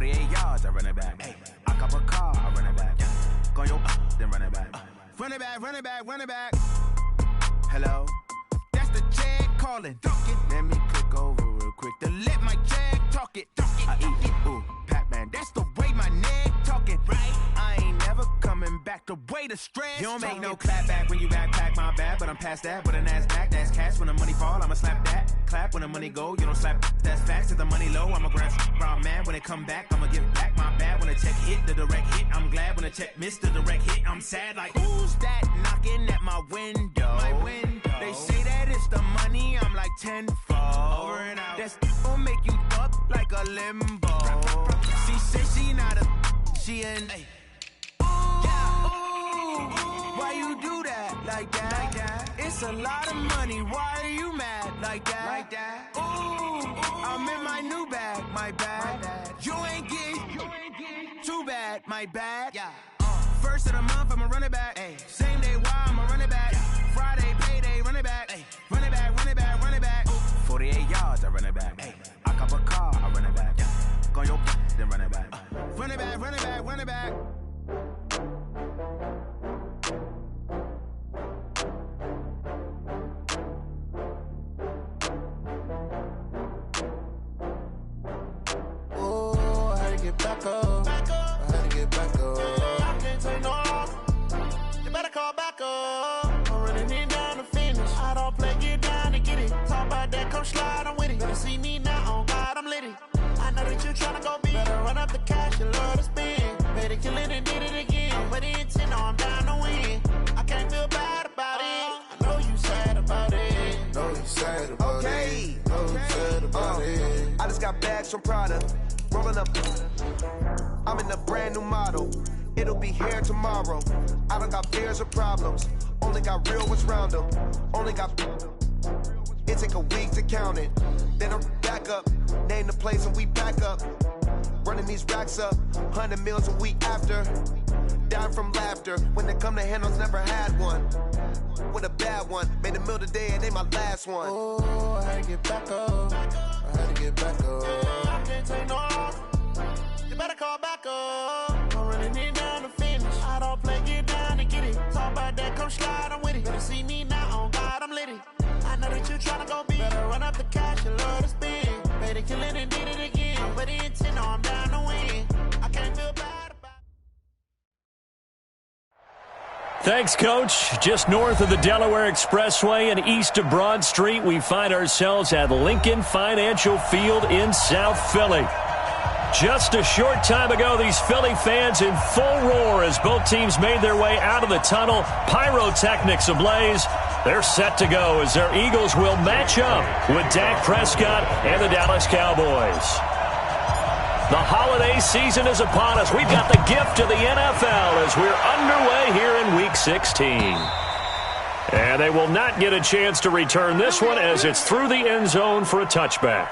48 yards, I run it back. Hey, I cop a car, I run it back. Go your then run it back. Run it back, run it back, run it back. Hello? That's the jag calling. Let me click over real quick to let my jag talk it. I eat it, ooh, Pac-Man. That's the way my neck talking. Right? I ain't never coming back the way the stress. You don't make no clap back when you backpack my bad, but I'm past that. With an ass back, that's cash. When the money fall, I'ma slap that. Clap when the money go, you don't slap. That's facts. If the money low, I'ma grab round man. When it come back, I'ma give back my bad. When the check hit, the direct hit. I'm glad when the check missed the direct hit. I'm sad like, who's that knocking at my window? My window. They say that it's the money, I'm like tenfold. Over and out. That's gon' make you up like a limbo. She said she not a, she an. Ay. Why you do that like that? Like that? It's a lot of money. Why are you mad like that? Like that? Ooh, I'm in my new bag, my bad. You ain't get too bad, my bad. Yeah. First of the month, I'ma run it back. Ay. Same day, why I'ma run it back. Friday, payday, run it back. Ay. Run it back, run it back, run it back. 48 yards, I run it back. Ay. I cop a car, I run it back. Go your then run it back. Run it back, run it back, run it back. Back up. I had to get back up. I can't take no loss. You better call back up. I'm running it down to finish. I don't play, get down to get it. Talk about that, come slide, I'm with it. Better see me now, on God, I'm lit it. I know that you tryna go big. Better run up the cash, you love to spend. Better kill it and did it again. But the intent, no, I'm down to win. I can't feel bad about it. I know you sad about it. Know you sad about it. Know you sad about it. I just got bags from Prada. Rolling up, I'm in a brand new model. It'll be here tomorrow. I don't got fears or problems. Only got real ones round them. Only got. It take a week to count it. Then I'm back up. Name the place and we back up. Running these racks up. 100 meals a week after. Dying from laughter. When they come to handles, never had one. With a bad one. Made a meal today and they my last one. Oh, I had to get back up. I had to get back up. I can't take no loss. You better call back up. I'm running it down to finish. I don't play, get down to get it. Talk about that, come slide, I'm with it. Better see me now, on God, I'm lit it. I know that you tryna go big. Better run up the cash, you love to spend. Better kill it and did it again. But the intent, no, I'm down to win. I can't feel bad about it. Thanks, Coach. Just north of the Delaware Expressway and east of Broad Street, we find ourselves at Lincoln Financial Field in South Philly. Just a short time ago, these Philly fans in full roar as both teams made their way out of the tunnel. Pyrotechnics ablaze. They're set to go as their Eagles will match up with Dak Prescott and the Dallas Cowboys. The holiday season is upon us. We've got the gift of the NFL as we're underway here in Week 16. And they will not get a chance to return this one as it's through the end zone for a touchback.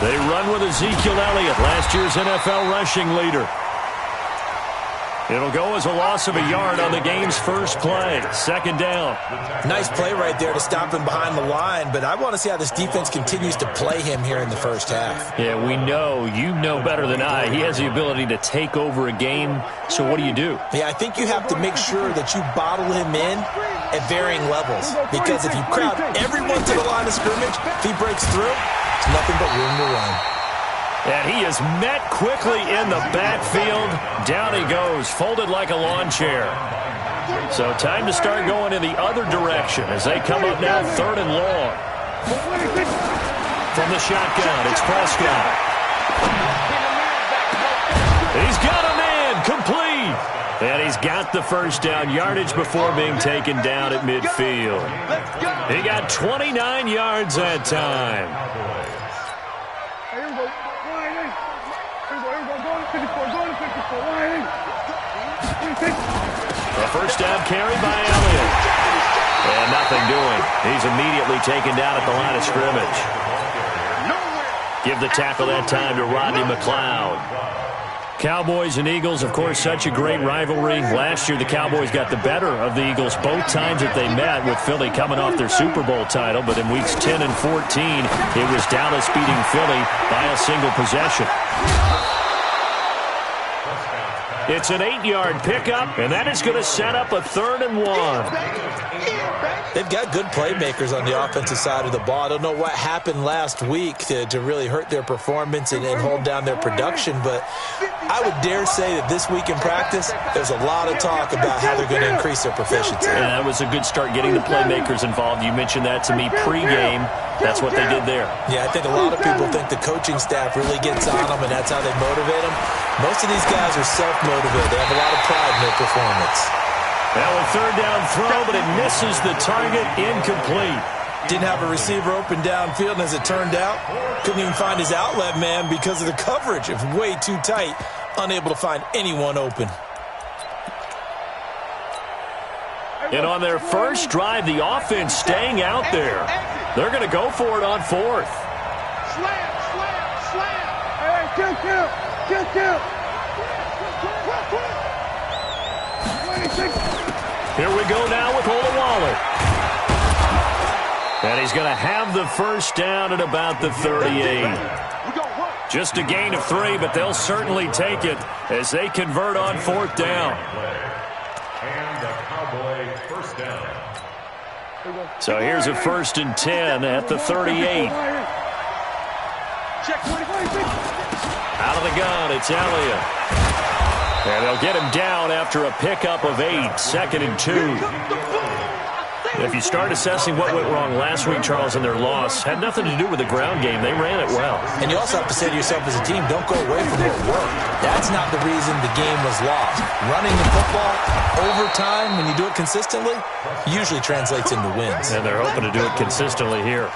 They run with Ezekiel Elliott, last year's NFL rushing leader. It'll go as a loss of a yard on the game's first play. Second down. Nice play right there to stop him behind the line, but I want to see how this defense continues to play him here in the first half. Yeah, we know. You know better than I. He has the ability to take over a game, so what do you do? Yeah, I think you have to make sure that you bottle him in at varying levels, because if you crowd everyone to the line of scrimmage, if he breaks through, it's nothing but room to run. And he is met quickly in the backfield. Down he goes, folded like a lawn chair. So time to start going in the other direction as they come up now third and long. From the shotgun, it's Prescott. He's got a man, complete. And he's got the first down yardage before being taken down at midfield. He got 29 yards that time. The first down carry by Elliott. And nothing doing. He's immediately taken down at the line of scrimmage. Give the tackle that time to Rodney McLeod. Cowboys and Eagles, of course, such a great rivalry. Last year, the Cowboys got the better of the Eagles both times that they met, with Philly coming off their Super Bowl title. But in weeks 10 and 14, it was Dallas beating Philly by a single possession. It's an 8-yard pickup, and that is going to set up a 3rd and 1. They've got good playmakers on the offensive side of the ball. I don't know what happened last week to really hurt their performance and hold down their production, but I would dare say that this week in practice, there's a lot of talk about how they're going to increase their proficiency. And that was a good start getting the playmakers involved. You mentioned that to me pregame. That's what they did there. Yeah, I think a lot of people think the coaching staff really gets on them, and that's how they motivate them. Most of these guys are self-motivated. They have a lot of pride in their performance. Now a 3rd down throw, but it misses the target, incomplete. Didn't have a receiver open downfield, and as it turned out, couldn't even find his outlet man because of the coverage. It was way too tight, unable to find anyone open. And on their first drive, the offense staying out there. They're going to go for it on 4th. Slam. Hey, kill. Here we go now with Olawale. And he's going to have the first down at about the 38. Just a gain of 3, but they'll certainly take it as they convert on 4th down. And the Cowboy first down. So here's a 1st and 10 at the 38. Out of the gun, it's Elliott. And they'll get him down after a pickup of 8, 2nd and 2. If you start assessing what went wrong last week, Charles, in their loss, had nothing to do with the ground game. They ran it well. And you also have to say to yourself as a team, don't go away from what worked. That's not the reason the game was lost. Running the football over time, when you do it consistently, usually translates into wins. And they're hoping to do it consistently here. A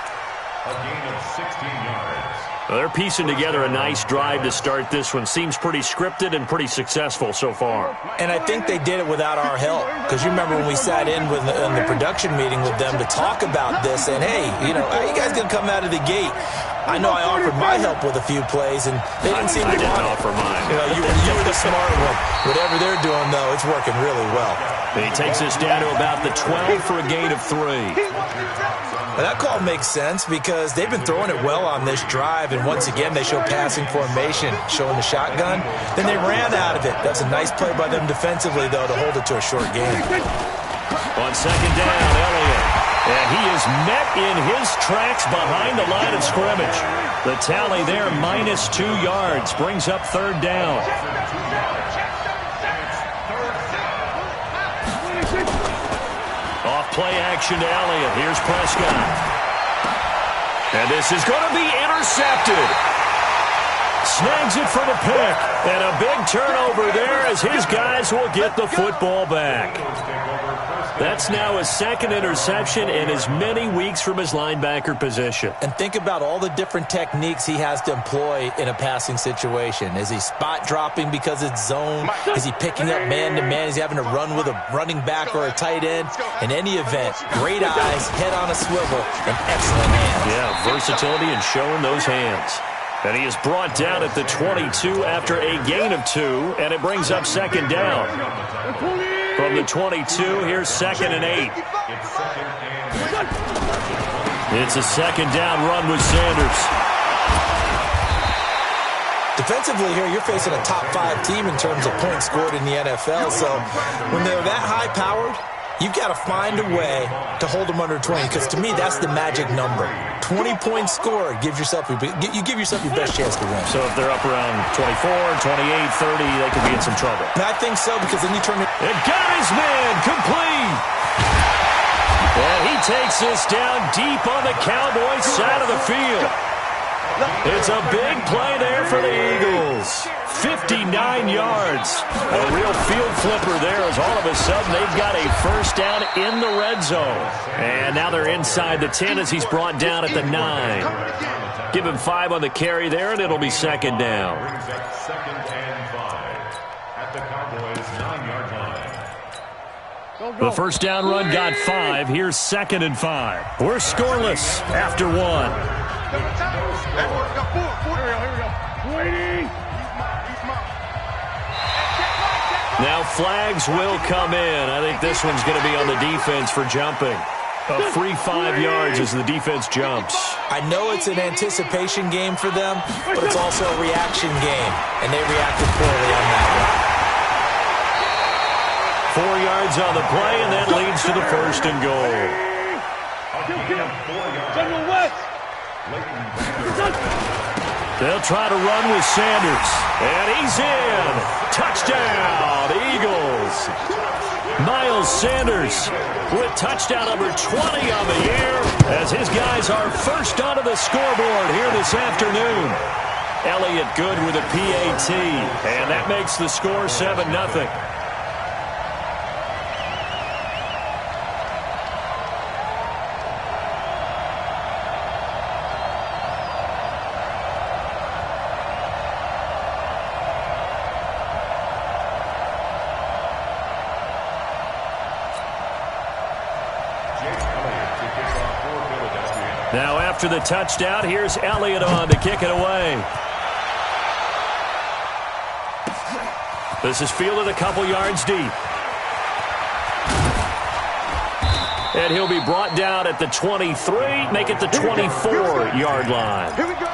gain of 16 yards. Well, they're piecing together a nice drive to start this one. Seems pretty scripted and pretty successful so far. And I think they did it without our help. Because you remember when we sat in the production meeting with them to talk about this, and hey, how are you guys going to come out of the gate? I know I offered my help with a few plays, and they didn't seem to want it. I didn't offer mine. You were the smart one. Whatever they're doing, though, it's working really well. He takes us down to about the 12 for a gain of 3. Well, that call makes sense because they've been throwing it well on this drive, and once again they show passing formation, showing the shotgun. Then they ran out of it. That's a nice play by them defensively, though, to hold it to a short game. On 2nd down, Elliott. And he is met in his tracks behind the line of scrimmage. The tally there, -2 yards, brings up 3rd down. Off play action to Elliott. Here's Prescott. And this is going to be intercepted. Snags it for the pick. And a big turnover there as his guys will get the football back. That's now his 2nd interception in as many weeks from his linebacker position. And think about all the different techniques he has to employ in a passing situation. Is he spot dropping because it's zone? Is he picking up man-to-man? Is he having to run with a running back or a tight end? In any event, great eyes, head on a swivel, and excellent hands. Yeah, versatility and showing those hands. And he is brought down at the 22 after a gain of 2, and it brings up 2nd down. From the 22, here's 2nd and 8. It's a 2nd down run with Sanders. Defensively here, you're facing a top 5 team in terms of points scored in the NFL. So when they're that high-powered, you've got to find a way to hold them under 20, because to me, that's the magic number. 20 points scored, you give yourself your best chance to win. So if they're up around 24, 28, 30, they could be in some trouble. And I think so, because then you turn it. And got his man, complete. And he takes this down deep on the Cowboys side of the field. It's a big play there for the Eagles. 59 yards. A real field flipper there as all of a sudden they've got a first down in the red zone. And now they're inside the 10 as he's brought down at the 9. Give him 5 on the carry there, and it'll be second down. Brings up 2nd and 5 at the Cowboys' 9-yard line. The first down run got 5. Here's 2nd and 5. We're scoreless after 1. Now flags will come in. I think this one's going to be on the defense for jumping. A free 5 yards as the defense jumps. I know it's an anticipation game for them, but it's also a reaction game, and they reacted poorly on that one. 4 yards on the play, and that leads to the first and goal. They'll try to run with Sanders, and he's in. Touchdown, Eagles. Miles Sanders with touchdown number 20 on the year as his guys are first onto the scoreboard here this afternoon. Elliott good with a PAT, and that makes the score 7-0. Now after the touchdown, here's Elliott on to kick it away. This is fielded a couple yards deep. And he'll be brought down at the 23, make it the 24-yard line. Here we go.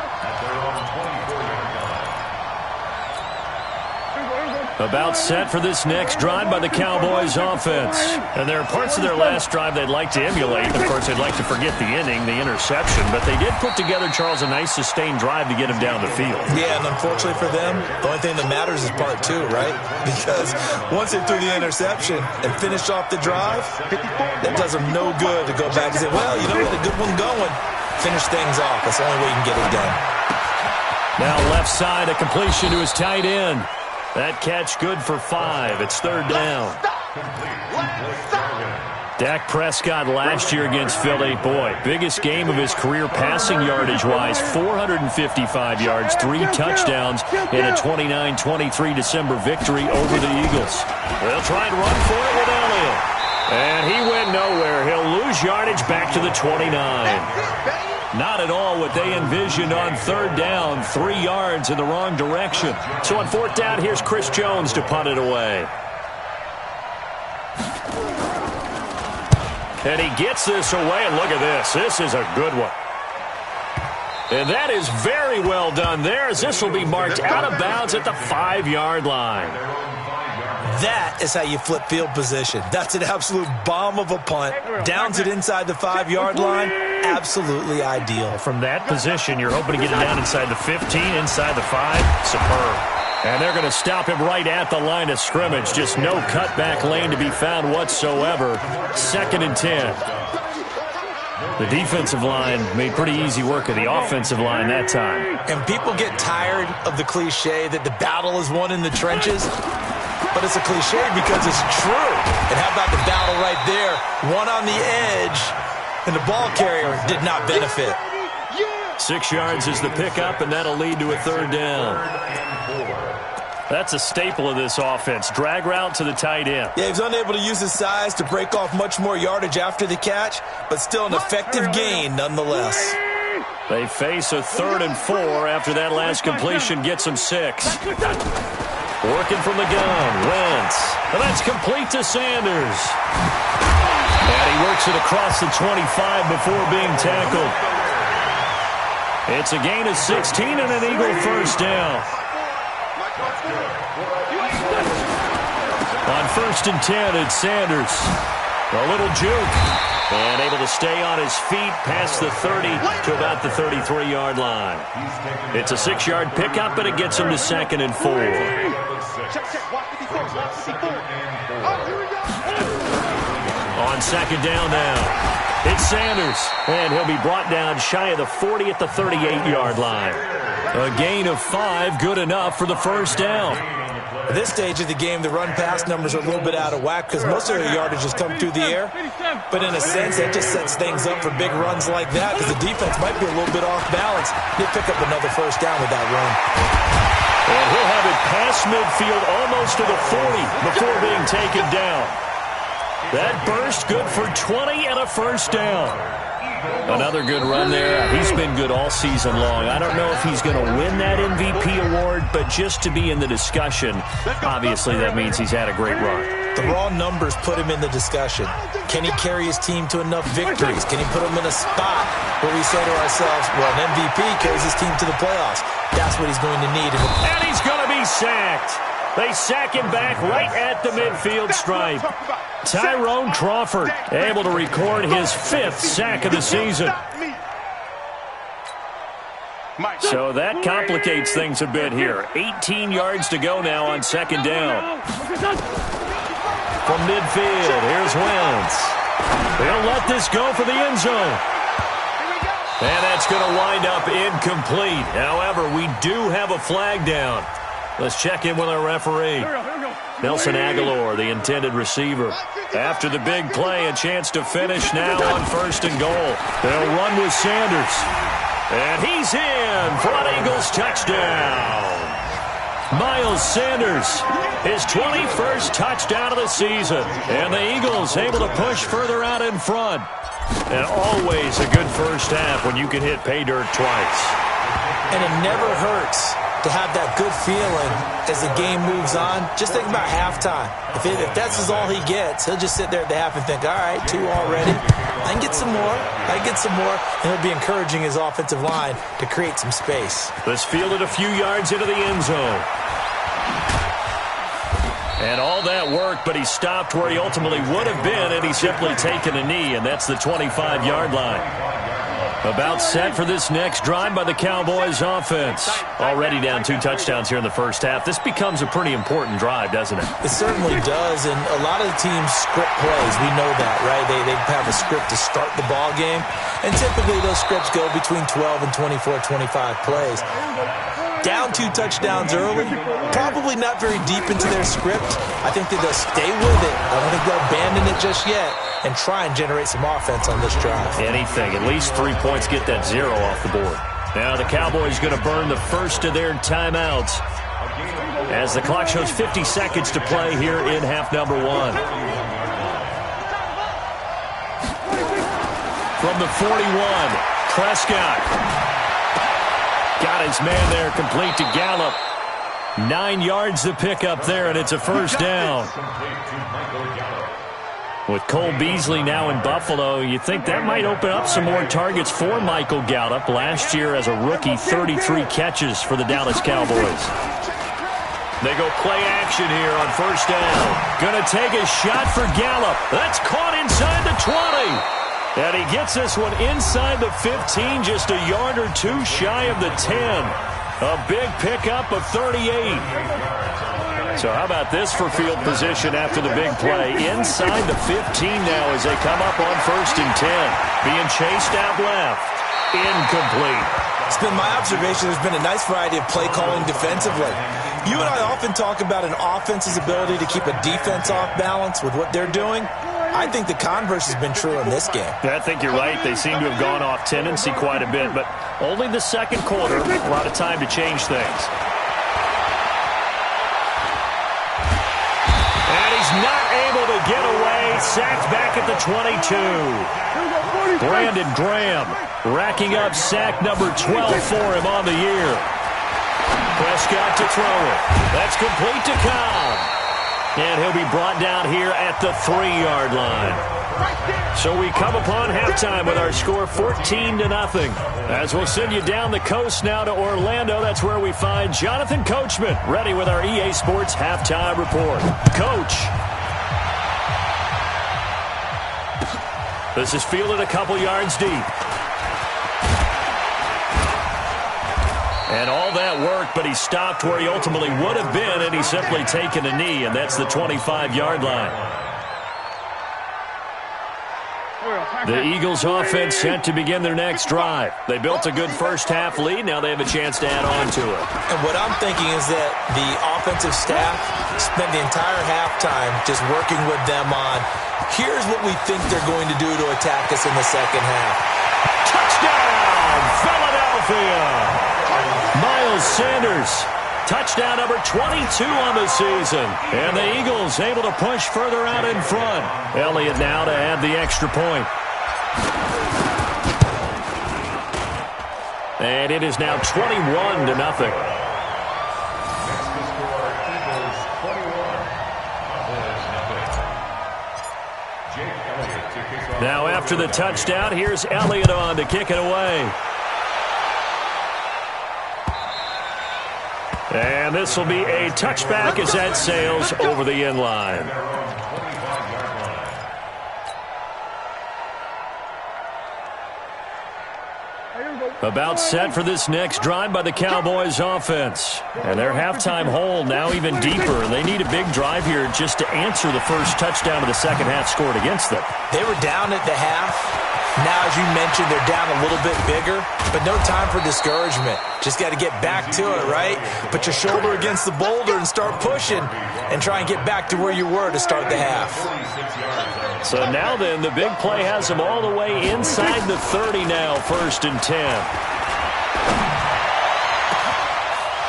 About set for this next drive by the Cowboys offense. And there are parts of their last drive they'd like to emulate. Of course, they'd like to forget the inning, the interception. But they did put together, Charles, a nice sustained drive to get him down the field. Yeah, and unfortunately for them, the only thing that matters is part 2, right? Because once they threw the interception and finished off the drive, that does them no good to go back and say, well, you know, we had a good one going. Finish things off. That's the only way you can get it done. Now left side, a completion to his tight end. That catch good for 5. It's 3rd down. Dak Prescott last year against Philly. Boy, biggest game of his career passing yardage-wise. 455 yards, 3 touchdowns in a 29-23 December victory over the Eagles. They'll try and run for it with Elliott. And he went nowhere. He'll lose yardage back to the 29. Not at all what they envisioned on 3rd down. 3 yards in the wrong direction. So on 4th down, here's Chris Jones to punt it away. And he gets this away, and look at this. This is a good one. And that is very well done there, as this will be marked out of bounds at the 5-yard line. That is how you flip field position. That's an absolute bomb of a punt. Downs it inside the 5-yard line. Absolutely ideal. From that position, you're hoping to get it down inside the 15, inside the 5. Superb. And they're going to stop him right at the line of scrimmage. Just no cutback lane to be found whatsoever. 2nd and 10. The defensive line made pretty easy work of the offensive line that time. And people get tired of the cliche that the battle is won in the trenches. But it's a cliche because it's true. And how about the battle right there? One on the edge, and the ball carrier did not benefit. 6 yards is the pickup, and that'll lead to a 3rd down. That's a staple of this offense. Drag route to the tight end. Yeah, he was unable to use his size to break off much more yardage after the catch, but still an effective gain nonetheless. They face a 3rd and 4 after that last completion gets them 6. Working from the gun, Wentz. And that's complete to Sanders. And he works it across the 25 before being tackled. It's a gain of 16 and an Eagle first down. On 1st and 10, it's Sanders. A little juke. And able to stay on his feet past the 30 to about the 33-yard line. It's a 6-yard pickup, but it gets him to 2nd and 4. On 2nd down now, it's Sanders, and he'll be brought down shy of the 40 at the 38-yard line. A gain of 5, good enough for the first down. At this stage of the game, the run-pass numbers are a little bit out of whack because most of their yardage has come through the air. But in a sense, that just sets things up for big runs like that because the defense might be a little bit off balance. He'll pick up another first down with that run. And he'll have it past midfield almost to the 40 before being taken down. That burst good for 20 and a first down. Another good run there. He's been good all season long. I don't know if he's going to win that MVP award, but just to be in the discussion, obviously that means he's had a great run. The raw numbers put him in the discussion. Can he carry his team to enough victories? Can he put them in a spot where we say to ourselves, well, an MVP carries his team to the playoffs. That's what he's going to need. And he's going to be sacked. They sack him back right at the midfield stripe. Tyrone Crawford able to record his 5th sack of the season. So that complicates things a bit here. 18 yards to go now on second down. From midfield, here's Wentz. He'll let this go for the end zone. And that's going to wind up incomplete. However, we do have a flag down. Let's check in with our referee. Nelson Aguilar, the intended receiver. After the big play, a chance to finish now on 1st and goal. They'll run with Sanders. And he's in for an Eagles touchdown. Miles Sanders, his 21st touchdown of the season. And the Eagles able to push further out in front. And always a good first half when you can hit pay dirt twice. And it never hurts to have that good feeling as the game moves on. Just think about halftime. If that's all he gets, he'll just sit there at the half and think, all right, 2 already. I can get some more. I can get some more. And he'll be encouraging his offensive line to create some space. Let's field it a few yards into the end zone. And all that work, but he stopped where he ultimately would have been, and he's simply taken a knee, and that's the 25-yard line. About set for this next drive by the Cowboys offense. Already down 2 touchdowns here in the first half. This becomes a pretty important drive, doesn't it? It certainly does, and a lot of the teams script plays. We know that, right? They have a script to start the ball game, and typically those scripts go between 12 and 24, 25 plays. Down 2 touchdowns early, probably not very deep into their script. I think that they'll stay with it. I don't think they'll abandon it just yet and try and generate some offense on this drive. Anything. At least 3 points, get that 0 off the board. Now the Cowboys going to burn the first of their timeouts as the clock shows 50 seconds to play here in half number 1. From the 41, Prescott. Got his man there, complete to Gallup. 9 yards to pick up there, and it's a first down. With Cole Beasley now in Buffalo, you think that might open up some more targets for Michael Gallup. Last year as a rookie, 33 catches for the Dallas Cowboys. They go play action here on first down. Gonna take a shot for Gallup. That's caught inside the 20. And he gets this one inside the 15, just a yard or 2 shy of the 10. A big pickup of 38. So how about this for field position after the big play? Inside the 15 now as they come up on 1st and 10. Being chased out left. Incomplete. It's been my observation there's been a nice variety of play calling defensively. You and I often talk about an offense's ability to keep a defense off balance with what they're doing. I think the converse has been true in this game. I think you're right. They seem to have gone off tendency quite a bit, but only the second quarter, a lot of time to change things. And he's not able to get away. Sacked back at the 22. Brandon Graham racking up sack number 12 for him on the year. Prescott to throw it. That's complete to Cobb. And he'll be brought down here at the 3-yard line. So we come upon halftime with our score 14-0. As we'll send you down the coast now to Orlando, that's where we find Jonathan Coachman, ready with our EA Sports halftime report. Coach. This is fielded a couple yards deep. And all that work, but he stopped where he ultimately would have been, and he's simply taken a knee, and that's the 25-yard line. The Eagles offense set to begin their next drive. They built a good first-half lead. Now they have a chance to add on to it. And what I'm thinking is that the offensive staff spent the entire halftime just working with them on, here's what we think they're going to do to attack us in the second half. Touchdown, Philadelphia! Miles Sanders. Touchdown number 22 on the season. And the Eagles able to push further out in front. Elliott now to add the extra point. And it is now 21-0. Now after the touchdown, here's Elliott on to kick it away. And this will be a touchback as that sails over the end line. About set for this next drive by the Cowboys offense. And their halftime hole now even deeper. And they need a big drive here just to answer the first touchdown of the second half scored against them. They were down at the half. Now, as you mentioned, they're down a little bit bigger, but no time for discouragement. Just got to get back to it, right? Put your shoulder against the boulder and start pushing and try and get back to where you were to start the half. So now then, the big play has them all the way inside the 30 now, 1st and 10.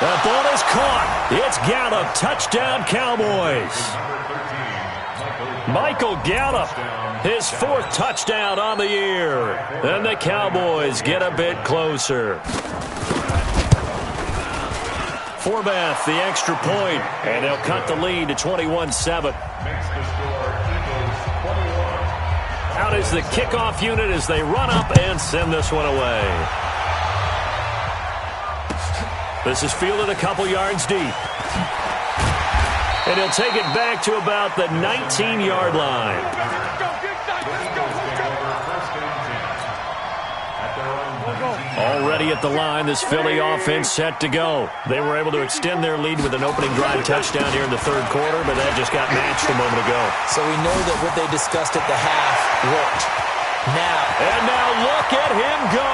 That ball is caught. It's Gallup. Touchdown, Cowboys. Michael Gallup, his 4th touchdown on the year. And the Cowboys get a bit closer. Forbath, the extra point, and they'll cut the lead to 21-7. Out is the kickoff unit as they run up and send this one away. This is fielded a couple yards deep. And he'll take it back to about the 19-yard line. Already at the line, this Philly offense set to go. They were able to extend their lead with an opening drive touchdown here in the 3rd quarter, but that just got matched a moment ago. So we know that what they discussed at the half worked. Now look at him go.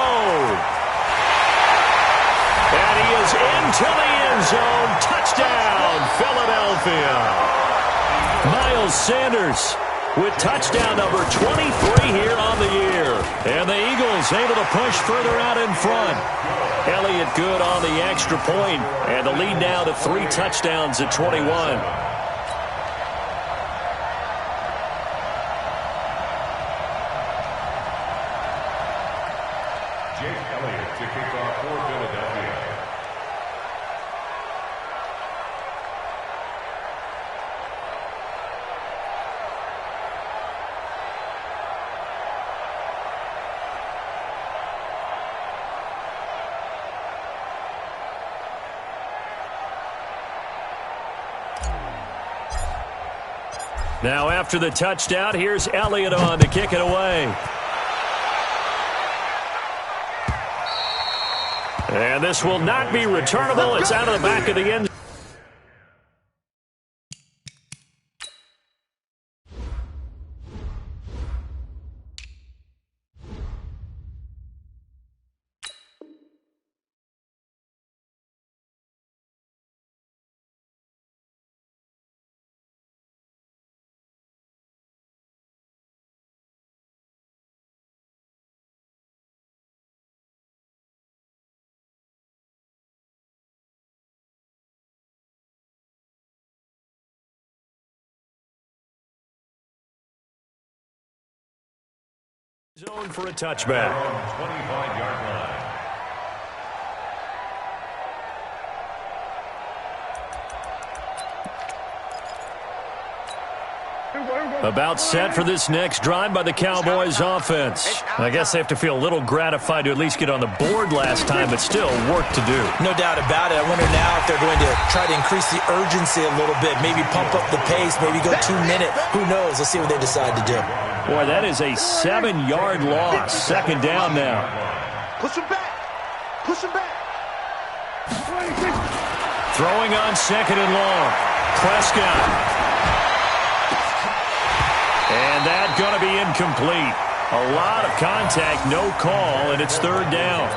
And he is into the end zone. Touchdown, Philadelphia. Miles Sanders with touchdown number 23 here on the year. And the Eagles able to push further out in front. Elliott good on the extra point. And the lead now to 3 touchdowns at 21. Now after the touchdown, here's Elliott on to kick it away. And this will not be returnable. It's out of the back of the end zone. Zone for a touchback. 25-yard line. About set for this next drive by the Cowboys offense. I guess they have to feel a little gratified to at least get on the board last time, but still work to do. No doubt about it. I wonder now if they're going to try to increase the urgency a little bit, maybe pump up the pace, maybe go 2-minute. Who knows? Let's see what they decide to do. Boy, that is a 7-yard loss. 2nd down now. Push him back. Push him back. Throwing on 2nd and long. Prescott. And that's going to be incomplete. A lot of contact, no call, and it's third down.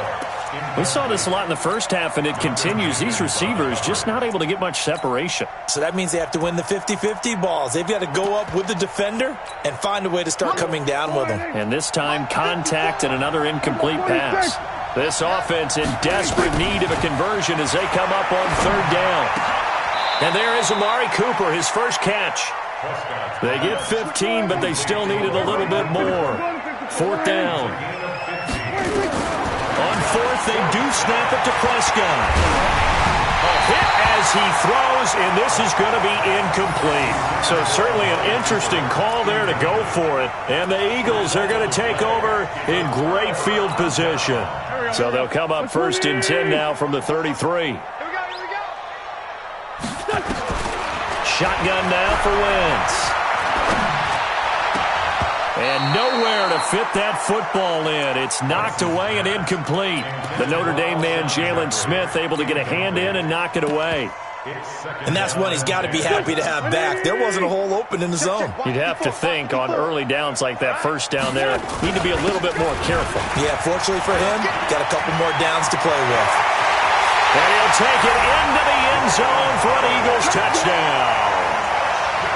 We saw this a lot in the first half, and it continues. These receivers just not able to get much separation. So that means they have to win the 50-50 balls. They've got to go up with the defender and find a way to start coming down with them. And this time, contact and another incomplete pass. This offense in desperate need of a conversion as they come up on third down. And there is Amari Cooper, his first catch. They get 15, but they still needed a little bit more. Fourth down. On fourth, they do snap it to Prescott. A hit as he throws, and this is going to be incomplete. So certainly an interesting call there to go for it. And the Eagles are going to take over in great field position. So they'll come up first and 10 now from the 33. Shotgun now for Wentz. And nowhere to fit that football in. It's knocked away and incomplete. The Notre Dame man, Jalen Smith, able to get a hand in and knock it away. And that's one he's got to be happy to have back. There wasn't a hole open in the zone. You'd have to think on early downs like that first down there, need to be a little bit more careful. Yeah, fortunately for him, got a couple more downs to play with. And he'll take it into the end zone for an Eagles touchdown.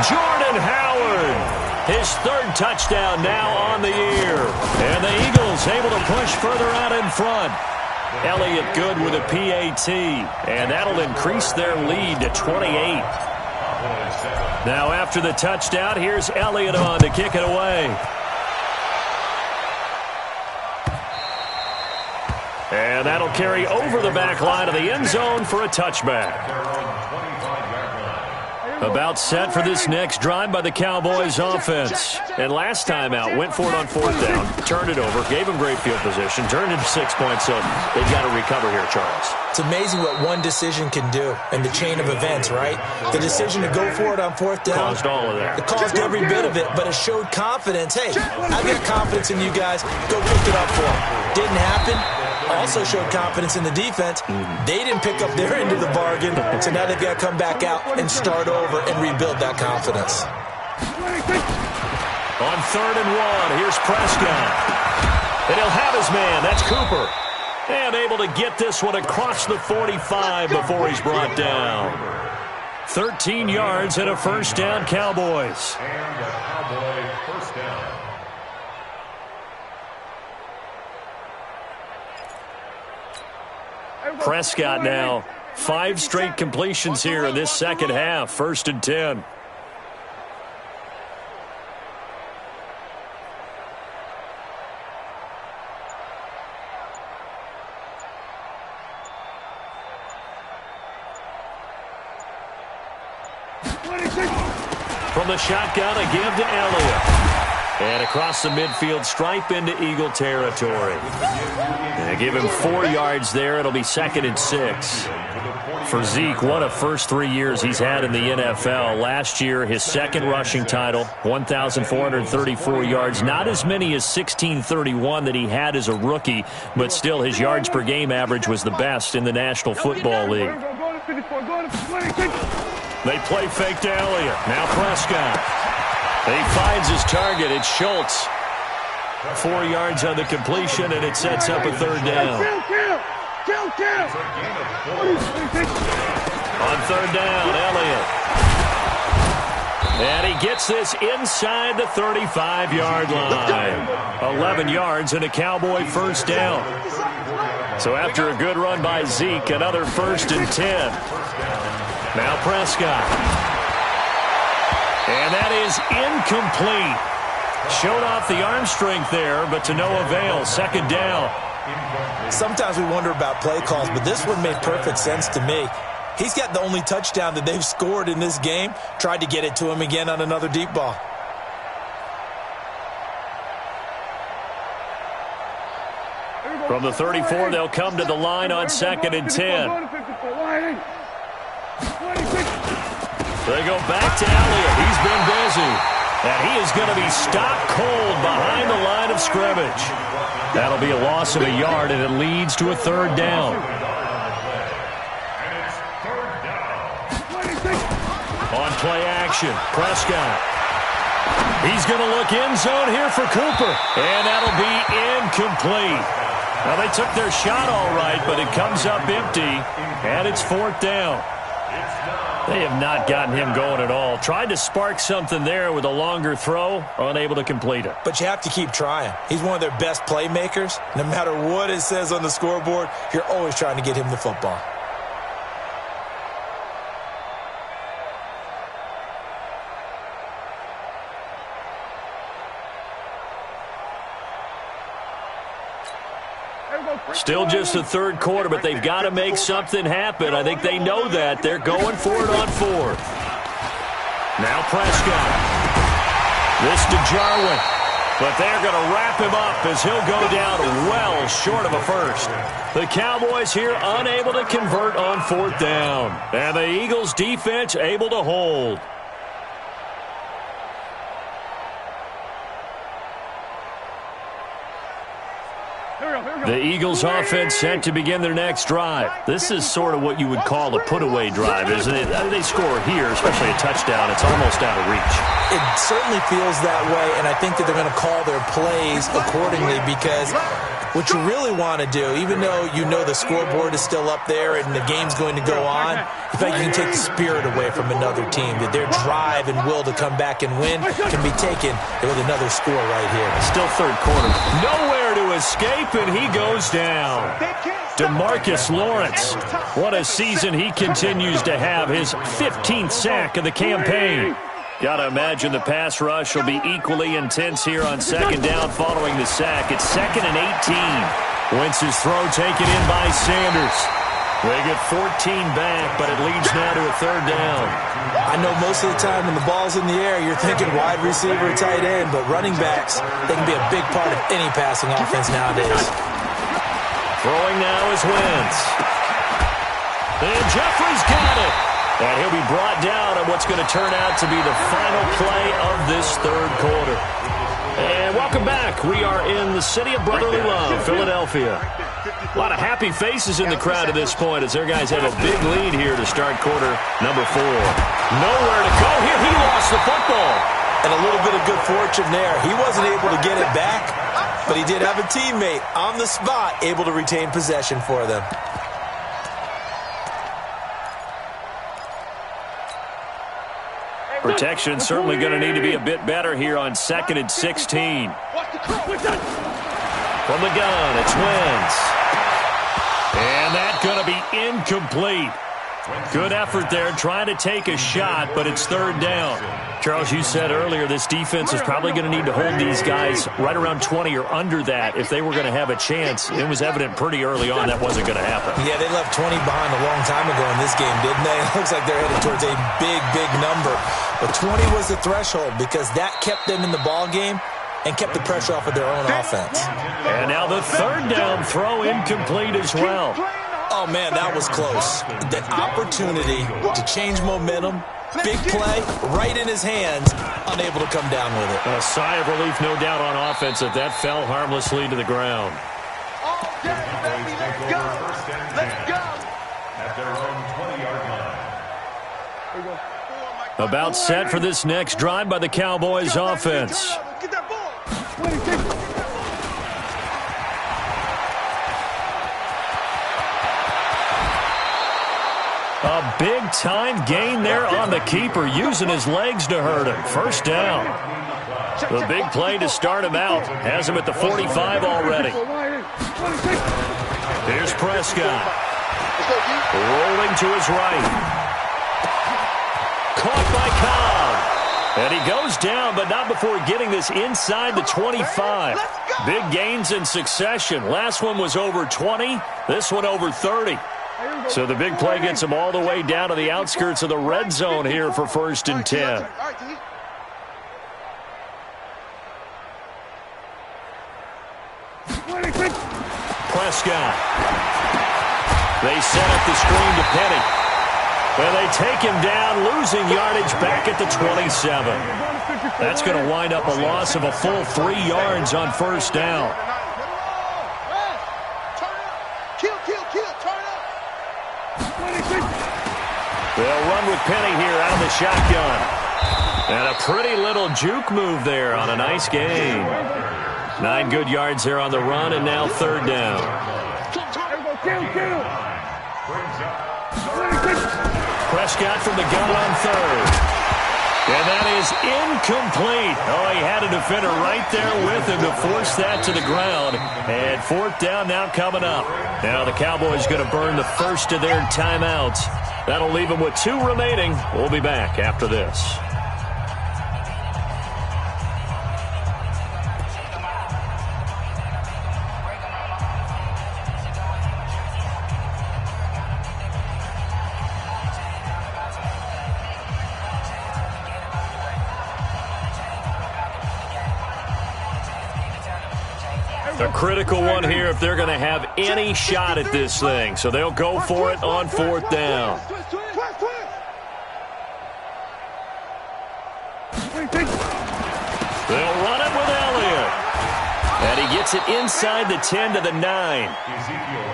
Jordan Howard. His third touchdown now on the year. And the Eagles able to push further out in front. Elliott good with a PAT. And that'll increase their lead to 28. Now after the touchdown, here's Elliott on to kick it away. And that'll carry over the back line of the end zone for a touchback. About set for this next drive by the Cowboys offense. And last time out, went for it on fourth down, turned it over, gave them great field position, turned into 6 points, so they've got to recover here, Charles. It's amazing what one decision can do in the chain of events, right? The decision to go for it on fourth down. Caused all of that. It caused every bit of it, but it showed confidence. Hey, I've got confidence in you guys. Go pick it up for them. Didn't happen. Also showed confidence in the defense. They didn't pick up their end of the bargain, so now they've got to come back out and start over and rebuild that confidence. On third and one, here's Prescott. And he'll have his man. That's Cooper. And able to get this one across the 45 before he's brought down. 13 yards and a first down, Cowboys. And a Cowboy first down. Prescott now. 5 straight completions here in this second half. First and 10. From the shotgun, a give to Elliott. And across the midfield stripe into Eagle territory. And give him 4 yards there. It'll be second and 6. For Zeke, what a first 3 years he's had in the NFL. Last year, his second rushing title, 1,434 yards. Not as many as 1,631 that he had as a rookie, but still his yards per game average was the best in the National Football League. They play fake to Elliott. Now Prescott. He finds his target. It's Schultz. 4 yards on the completion, and it sets up a third down. On third down, Elliott. And he gets this inside the 35-yard line. 11 yards and a Cowboy first down. So after a good run by Zeke, another first and 10. Now Prescott. And that is incomplete. Showed off the arm strength there, but to no avail. Second down. Sometimes we wonder about play calls, but this one made perfect sense to me. He's got the only touchdown that they've scored in this game. Tried to get it to him again on another deep ball. From the 34, they'll come to the line on second and 10. They go back to Elliott. He's been busy. And he is going to be stopped cold behind the line of scrimmage. That'll be a loss of a yard, and it leads to a third down. On play action, Prescott. He's going to look end zone here for Cooper. And that'll be incomplete. Now, they took their shot all right, but it comes up empty, and it's 4th down. They have not gotten him going at all. Tried to spark something there with a longer throw, unable to complete it. But you have to keep trying. He's one of their best playmakers. No matter what it says on the scoreboard, you're always trying to get him the football. Still just the 3rd quarter, but they've got to make something happen. I think they know that. They're going for it on 4th. Now Prescott. This to Jarwin. But they're going to wrap him up as he'll go down well short of a first. The Cowboys here unable to convert on 4th down. And the Eagles defense able to hold. The Eagles offense set to begin their next drive. This is sort of what you would call a put-away drive, isn't it? They score here, especially a touchdown. It's almost out of reach. It certainly feels that way, and I think that they're going to call their plays accordingly because what you really want to do, even though you know the scoreboard is still up there and the game's going to go on, in fact, you can take the spirit away from another team, that their drive and will to come back and win can be taken with another score right here. Still 3rd quarter. Nowhere to escape, and he goes down. DeMarcus Lawrence. What a season he continues to have. His 15th sack of the campaign. Got to imagine the pass rush will be equally intense here on 2nd down following the sack. It's 2nd and 18. Wentz's throw taken in by Sanders. They get 14 back, but it leads now to a 3rd down. I know most of the time when the ball's in the air, you're thinking wide receiver, tight end, but running backs, they can be a big part of any passing offense nowadays. Throwing now is Wentz. And Jeffrey's got it. And he'll be brought down on what's going to turn out to be the final play of this 3rd quarter. And welcome back. We are in the city of brotherly love, Philadelphia. A lot of happy faces in the crowd at this point as their guys have a big lead here to start quarter number 4. Nowhere to go here. He lost the football. And a little bit of good fortune there. He wasn't able to get it back, but he did have a teammate on the spot able to retain possession for them. Protection certainly going to need to be a bit better here on 2nd and 16. From the gun, it's Wentz. And that's going to be incomplete. Good effort there, trying to take a shot, but it's 3rd down. Charles, you said earlier this defense is probably going to need to hold these guys right around 20 or under that if they were going to have a chance. It was evident pretty early on that wasn't going to happen. Yeah, they left 20 behind a long time ago in this game, didn't they? It looks like they're headed towards a big, big number. But 20 was the threshold because that kept them in the ball game and kept the pressure off of their own offense. And now the 3rd down throw incomplete as well. Oh, man, that was close. The opportunity to change momentum, big play, right in his hands, unable to come down with it. A sigh of relief, no doubt, on offense that fell harmlessly to the ground. Let's go. Let's go. At their own 20-yard line. About set for this next drive by the Cowboys offense. Get that ball. A big-time gain there on the keeper, using his legs to hurt him. 1st down. The big play to start him out. Has him at the 45 already. Here's Prescott. Rolling to his right. Caught by Cobb. And he goes down, but not before getting this inside the 25. Big gains in succession. Last one was over 20. This one over 30. So the big play gets him all the way down to the outskirts of the red zone here for 1st and 10. Prescott. They set up the screen to Penny. And they take him down, losing yardage back at the 27. That's going to wind up a loss of a full 3 yards on 1st down. They'll run with Penny here out of the shotgun. And a pretty little juke move there on a nice gain. 9 good yards there on the run, and now third down. Prescott from the gun on third. And that is incomplete. Oh, he had a defender right there with him to force that to the ground. And fourth down now coming up. Now the Cowboys going to burn the first of their timeouts. That'll leave them with 2 remaining. We'll be back after this. A critical one here if they're going to have any shot at this thing. So they'll go for it on fourth down. They'll run it with Elliott. And he gets it inside the 10 to the 9.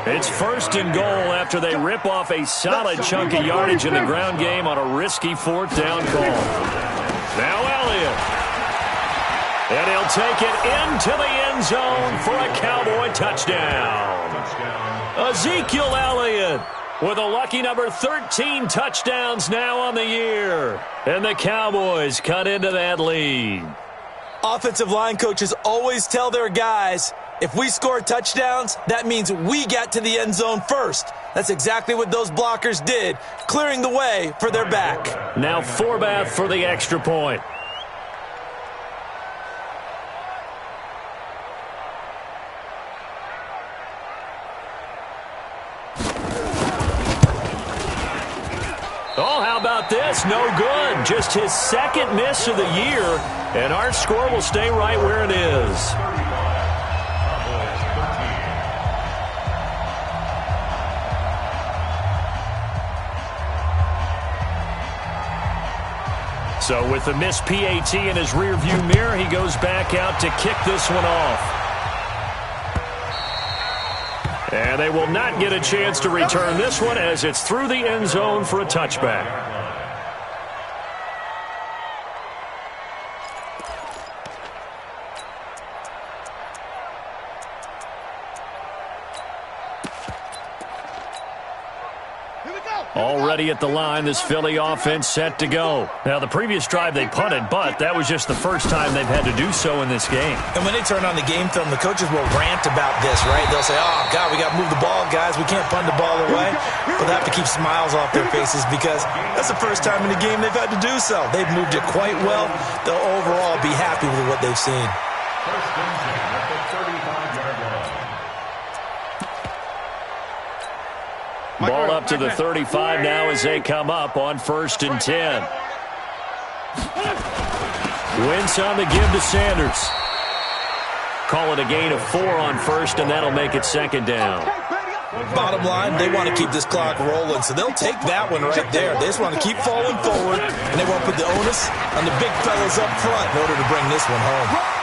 It's first and goal after they rip off a solid chunk of yardage in the ground game on a risky fourth down call. Now Elliott. And he'll take it into the end zone for a Cowboy touchdown. Ezekiel Elliott with a lucky number 13 touchdowns now on the year. And the Cowboys cut into that lead. Offensive line coaches always tell their guys, if we score touchdowns, that means we get to the end zone first. That's exactly what those blockers did, clearing the way for their back. Now Forbath for the extra point. Oh, how about this? No good. Just his second miss of the year, and our score will stay right where it is. So with the missed PAT in his rearview mirror, he goes back out to kick this one off. And they will not get a chance to return this one as it's through the end zone for a touchback. Already at the line, this Philly offense set to go. Now, the previous drive they punted, but that was just the first time they've had to do so in this game. And when they turn on the game film, the coaches will rant about this, right? They'll say, oh, God, we got to move the ball, guys. We can't punt the ball away. But they have to keep smiles off their faces because that's the first time in the game they've had to do so. They've moved it quite well. They'll overall be happy with what they've seen. First and 10 at the 35-yard line. Ball up to the 35 now as they come up on first and 10. Wentz on the give to Sanders. Call it a gain of 4 on first, and that'll make it second down. Bottom line, they want to keep this clock rolling, so they'll take that one right there. They just want to keep falling forward, and they want to put the onus on the big fellas up front in order to bring this one home.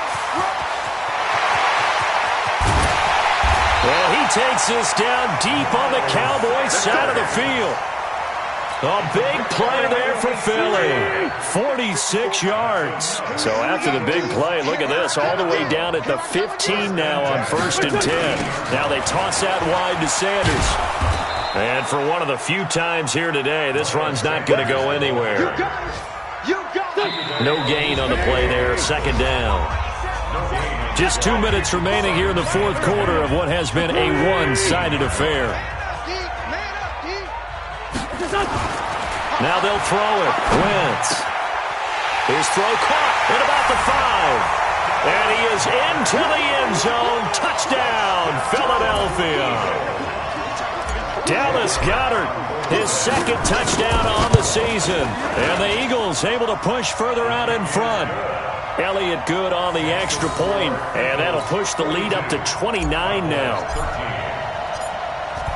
Well, he takes this down deep on the Cowboys side of the field. A big play there for Philly. 46 yards. So after the big play, look at this, all the way down at the 15 now on first and 10. Now they toss that wide to Sanders. And for one of the few times here today, this run's not going to go anywhere. No gain on the play there, second down. Just 2 minutes remaining here in the fourth quarter of what has been a one-sided affair. Now they'll throw it. Wentz. His throw caught at about the 5. And he is into the end zone. Touchdown, Philadelphia. Dallas Goedert, his second touchdown on the season. And the Eagles able to push further out in front. Elliott good on the extra point, and that'll push the lead up to 29 now.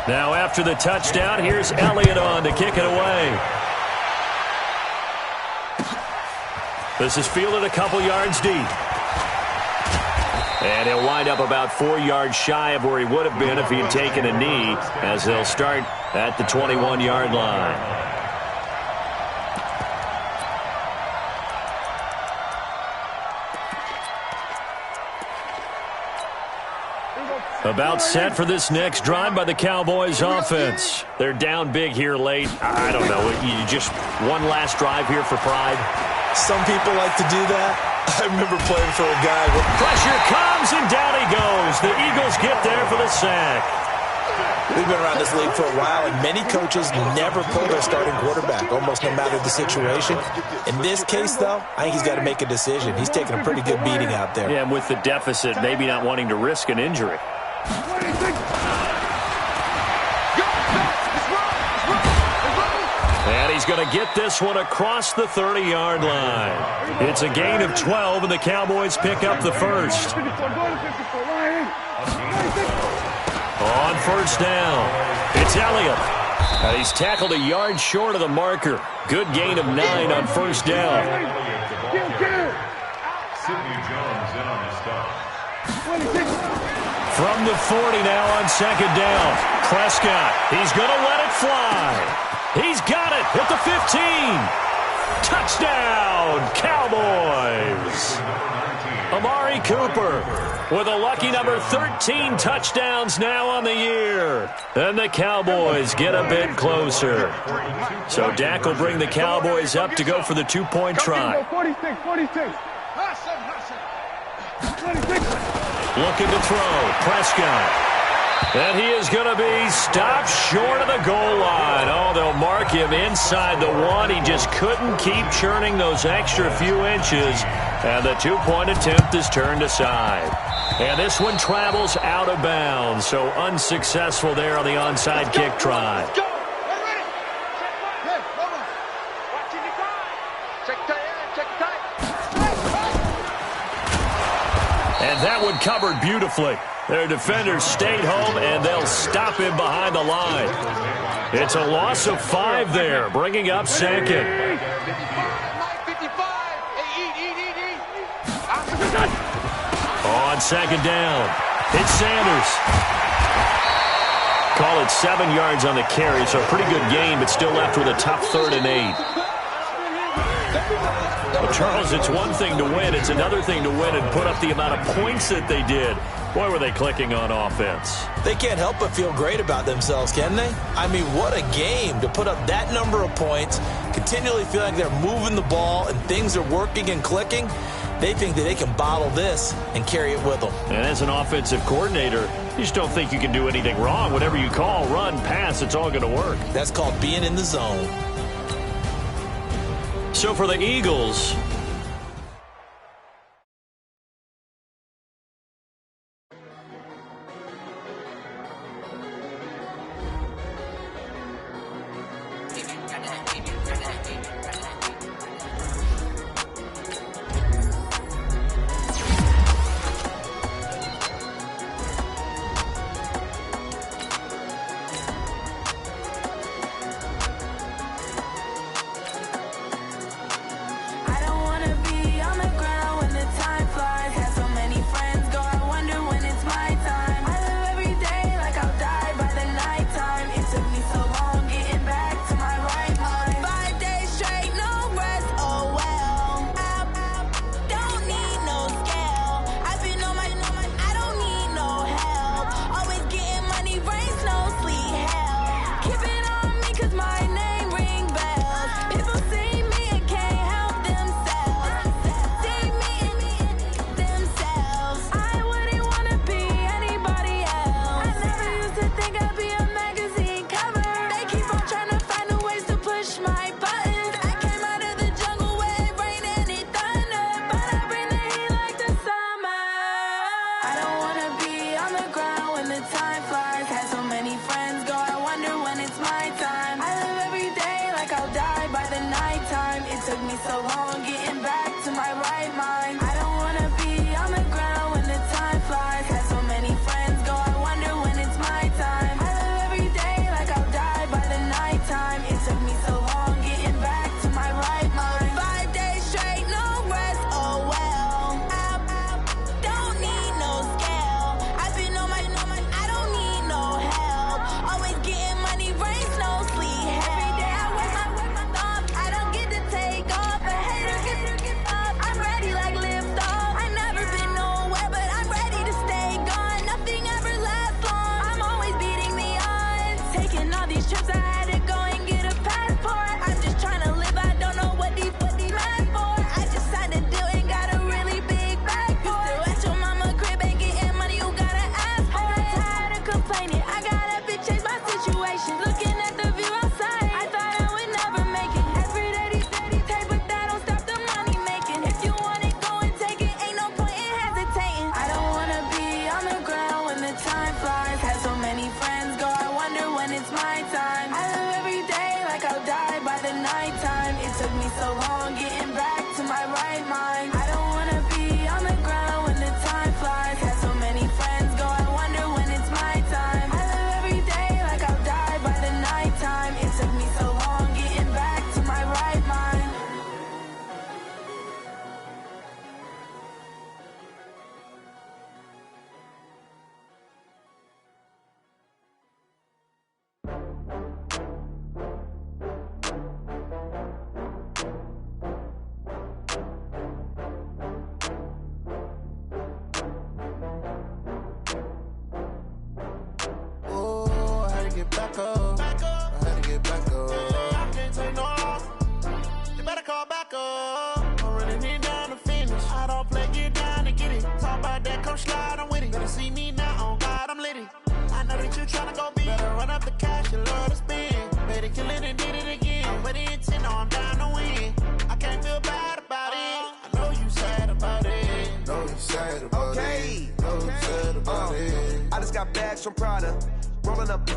Now after the touchdown, here's Elliott on to kick it away. This is fielded a couple yards deep. And he'll wind up about 4 yards shy of where he would have been if he had taken a knee, as they'll start at the 21-yard line. About set for this next drive by the Cowboys offense. They're down big here late. I don't know. You just one last drive here for pride. Some people like to do that. I remember playing for a guy. Pressure comes, and down he goes. The Eagles get there for the sack. We've been around this league for a while, and many coaches never pull their starting quarterback, almost no matter the situation. In this case, though, I think he's got to make a decision. He's taking a pretty good beating out there. Yeah, and with the deficit, maybe not wanting to risk an injury. And he's going to get this one across the 30-yard line. It's a gain of 12, and the Cowboys pick up the first. On first down, it's Elliott. And he's tackled a yard short of the marker. Good gain of 9 on first down. Sidney Jones in on the stop. From the 40 now on second down. Prescott, he's going to let it fly. He's got it at the 15. Touchdown, Cowboys. Amari Cooper with a lucky number 13 touchdowns now on the year. And the Cowboys get a bit closer. So Dak will bring the Cowboys up to go for the 2-point try. 46. Looking to throw. Prescott. And he is going to be stopped short of the goal line. Oh, they'll mark him inside the 1. He just couldn't keep churning those extra few inches. And the 2-point attempt is turned aside. And this one travels out of bounds. So unsuccessful there on the onside kick try. And that one covered beautifully. Their defenders stayed home, and they'll stop him behind the line. It's a loss of 5 there, bringing up second. On second down, it's Sanders. Call it 7 yards on the carry, so a pretty good game, but still left with a tough 3rd and 8. Well, Charles, it's one thing to win. It's another thing to win and put up the amount of points that they did. Boy, were they clicking on offense. They can't help but feel great about themselves, can they? I mean, what a game to put up that number of points, continually feel like they're moving the ball and things are working and clicking. They think that they can bottle this and carry it with them. And as an offensive coordinator, you just don't think you can do anything wrong. Whatever you call, run, pass, it's all going to work. That's called being in the zone. So for the Eagles, time. It took me so long getting back to my right mind. I don't wanna be on the ground when the time flies. Had so many friends go, I wonder when it's my time. I live every day like I'll die by the nighttime. It took me so long getting back to my right mind. Oh, I had to get back up. I had to get back up. I can't take no loss. You better call back up. I'm running it down to finish. I don't play, get down to get it. Talk about that, come slide, I'm with it. Better see me now, on God, I'm litty. I know that you tryna go big. Better run up the cash, you love to spend. Better kill it and did it again. With the intent, no, I'm down to win. I can't feel bad about it. I know you sad about it. Know you sad about it. Know you sad about it. I just got bags from Prada. Rolling up.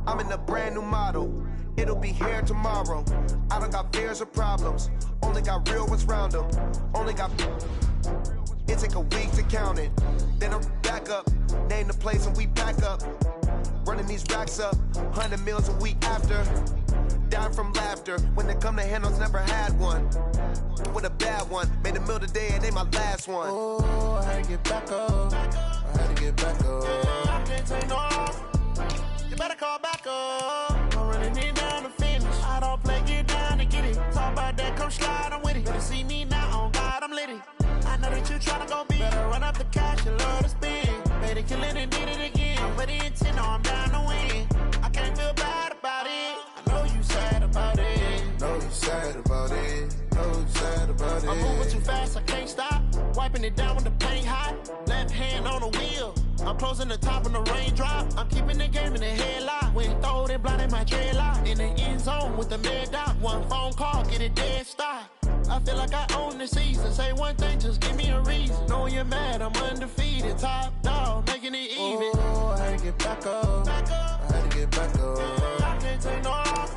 I'm in a brand new model. It'll be here tomorrow. I don't got fears or problems. Only got real ones round them. Only got. It take a week to count it. Then I'm back up. Name the place and we pack up. Running these racks up. 100 meals a week after. Down from laughter. When they come to handles, never had one. With a bad one. Made a meal today and they my last one. Oh, I had to get back up. I had to get back up. I can't take no loss. You better call back up. I'm running it down to finish. I don't play, get down to get it. Talk about that, come slide, I'm with it. Better see me now, on God, I'm litty. I know that you tryna go big. Better run up the cash, you love to spend. Better kill it and did it again. With the intent, no, I'm down to win. I can't feel bad about it. I know you sad about it. Know you sad about it. Know you sad about it. I'm moving too fast, I can't stop. Wiping it down when the paint hot. Left hand on the wheel. I'm closing the top when the raindrop. I'm keeping the game in the headlock. When throw it blind in my dreadlock. In the end zone with the mad dot. One phone call, get it dead stop. I feel like I own the season. Say one thing, just give me a reason. Knowing you're mad, I'm undefeated. Top dog, making it even. Oh, I had to get back up. I had to get back up. I can't take no loss.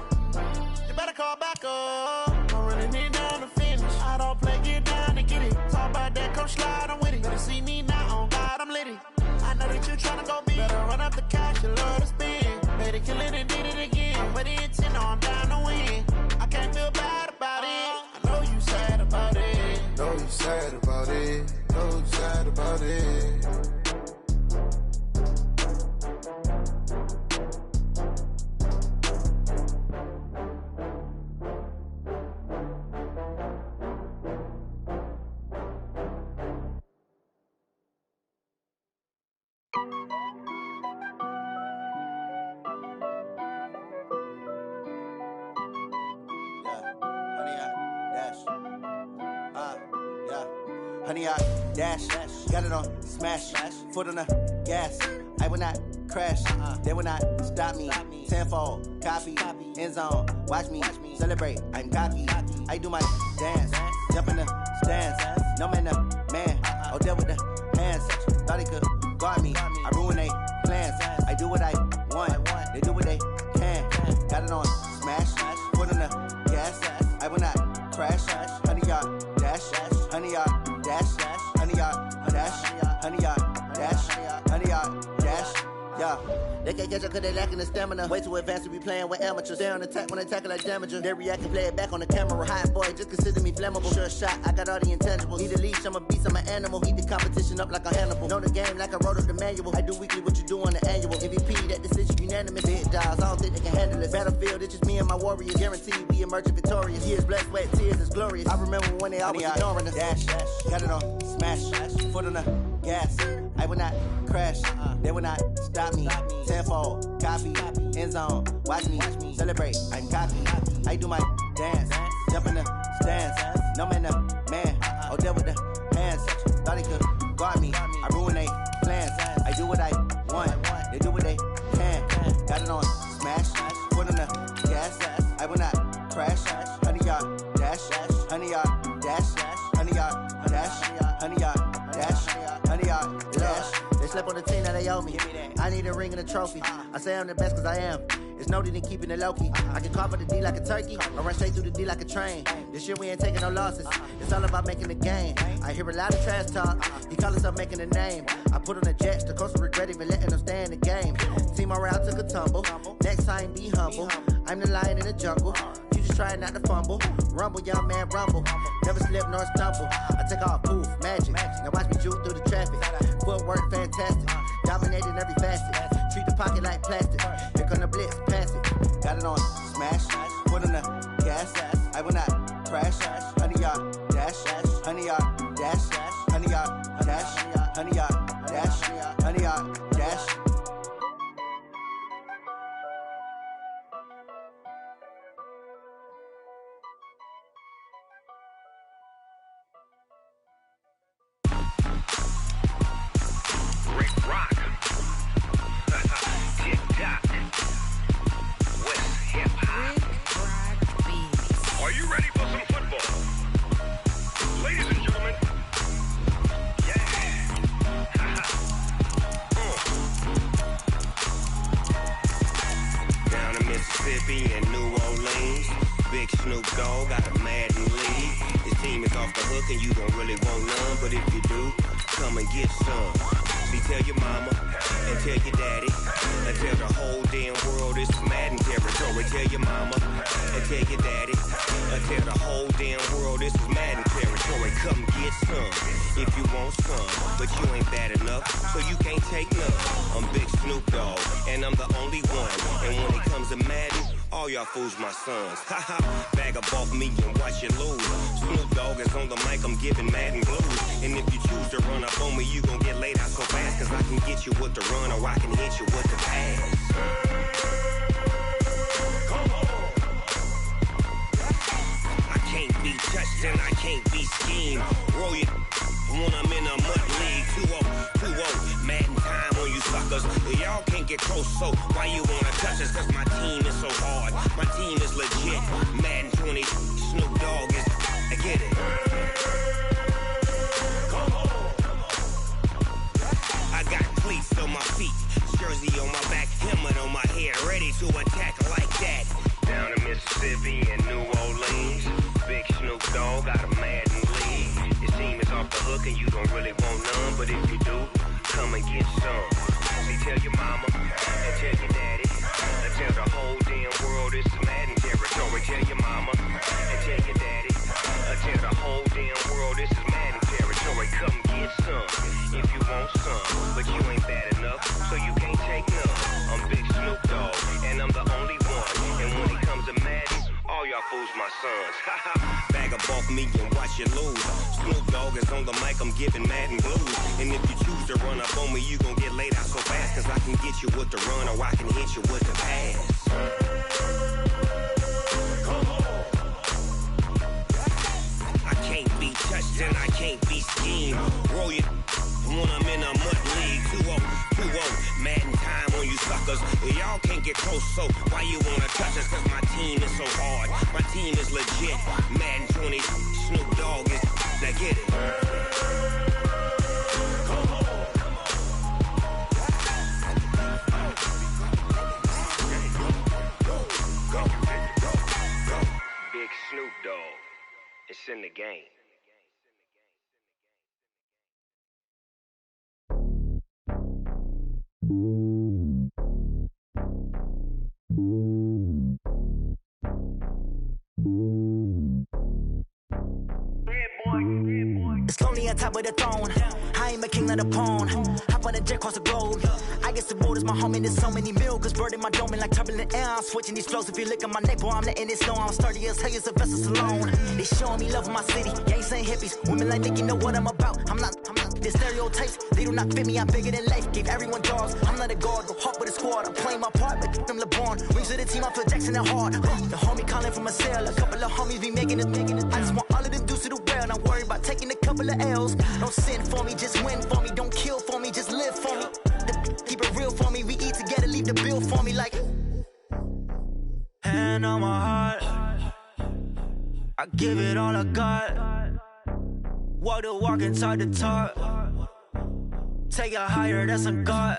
You better call back up. I'm running it down to finish. I don't play, get down to get it. Talk about that, come slide, I'm with it. Better see me now, on God, I'm litty. I know that you tryna go big. Better run up the cash, you love to spend. Better kill it and did it again. With the intent, no, I'm down to win. I can't feel bad about it. I know you sad about it. Know you sad about it. Know you sad about it. Honey, I dash, got it on smash, foot on the gas. I will not crash, they will not stop me. Tenfold, copy, end zone, watch me celebrate. I'm cocky, I do my dance, jump in the stands. No man, the man, oh, there with the hands. Thought he could guard me, I ruin they plans. I do what I want, they do what they can. Got it on smash, foot on the gas. I will not crash, honey, y'all dash, honey, y'all dash, honey, y'all dash, honey, y'all dash, honey, y'all dash, yeah. They can't catch up cause they lacking the stamina. Way too advanced to be playing with amateurs. They on attack when they tackle like damager. They react and play it back on the camera. Hot boy, just consider me flammable. Sure shot, I got all the intangibles. Need a leash, I'm a beast, I'm an animal. Eat the competition up like a Hannibal. Know the game like I wrote up the manual. I do weekly what you do on the annual. MVP, that decision unanimous. Big dogs, I don't think they can handle it. Battlefield, it's just me and my warriors. Guaranteed we emerge victorious. Years, blood, sweat, tears, it's glorious. I remember when they always ignoring us. Dash, got it on smash, foot on the gas. I will not crash, they will not stop me. Tenfold, copy, end zone, watch me celebrate. I'm cocky, I do my dance, jump in the stands. No man, the man, oh, there with the hands. Thought he could guard me, I ruin they plans. I do what I want, they do what they can. Got it on smash, foot on the gas. I will not crash, honey, y'all dash, honey, y'all dash, honey, y'all dash, honey, y'all dash, honey, y'all dash. They slept on the team that they owe me. I need a ring and a trophy. I say I'm the best cause I am. It's no need in keeping it low-key. I can carve up the D like a turkey, or run straight through the D like a train. This year we ain't taking no losses. It's all about making the game. I hear a lot of trash talk. He call himself making a name. I put on the Jets, the coach will regret even letting them stay in the game. Team morale took a tumble. Next time, be humble. I'm the lion in the jungle. You just trying not to fumble. Rumble, young man, rumble. Never slip nor stumble. I take off, poof, magic. Now watch me juke through the traffic. Footwork fantastic. Dominating every facet. Treat the pocket like plastic. Here come the blitz, pass it. Got it on smash. Put on the gas. I will not crash. 100 yard dash. 100 yard dash. 100 yard dash. 100 yard dash. 100 yard dash. And New Orleans, big Snoop Dogg got a Madden league. His team is off the hook and you don't really want none, but if you do, come and get some. See, tell your mama and tell your daddy and tell the whole damn world this is Madden territory. Tell your mama and tell your daddy and tell the whole damn world this is Madden territory. Come get some if you want some, but you ain't bad enough, so you can't take none. I'm Big Snoop Dogg and I'm the only one, and when it comes to Madden, all y'all fools my sons. Haha, bag up off me and watch you lose. Snoop Dogg is on the mic, I'm giving Madden blues. And if you choose to run up on me, you gon' get laid out so fast, cause I can get you with the run or I can hit you with the pass. Come on. I can't be touched and I can't be schemed. Roll you when I'm in a mud league. 2-0, Madden time on you suckers. Y'all can't get close, so why you wanna touch us? Cause my team is so hard, my team is legit. Madden 20, Snoop Dogg is, I get it. Come on. I got cleats on my feet, jersey on my back, helmet on my head, ready to attack like that. Down in Mississippi and New Orleans, big Snoop Dogg got a Madden league. Your team is off the hook and you don't really want none, but if you do, come and get some. See, tell your mama and tell your daddy and tell the whole damn world this is Madden territory. Tell your mama and tell your daddy and tell the whole damn world this is Madden territory. Come get some if you want some, but you ain't bad enough, so you can't take none. I'm Big Snoop Dogg and I'm the only one, and when it comes to Madden, all y'all fools my sons. Bag up off me and watch you lose. Snoop Dogg is on the mic, I'm giving Madden blues. And if you choose to run up on me, you gon' get laid out so fast, cause I can get you with the run or I can hit you with the pass. Come on. I can't be touched and I can't be schemed. Roll you when I'm in a mud league. 2-0, Madden time on you suckers. Y'all can't get close, so why you wanna touch us? Cause my team is so hard, my team is legit. Madden 20, Snoop Dogg is, now get it. Come on. Go. Big Snoop Dogg, it's in the game. It's lonely on top of the throne. I am a king of the pawn. Hop on a jet across the globe. I guess the road is my home and there's so many milkers burning my dome like turbulent air. I'm switching these flows. If you look at my neck, boy, I'm letting it snow. I'm sturdy as hell, as a vessel alone. They showing me love in my city. Yeah, ain't saying hippies. Women like Nick, you know what I'm about. I'm not. The stereotypes, they do not fit me. I'm bigger than life. Gave everyone dogs. I'm not a guard, go hard with a squad. I'm playing my part, but I'm LeBron. Wings of the team, I feel Jackson and hard. The homie calling from a cell. A couple of homies be making it. I just want all of them dudes to do well. Not worry about taking a couple of L's. Don't sin for me, just win for me. Don't kill for me, just live for me. Keep it real for me. We eat together, leave the bill for me like. Hand on my heart, I give it all I got. Walk the walk and talk the talk. Take it higher, that's a God.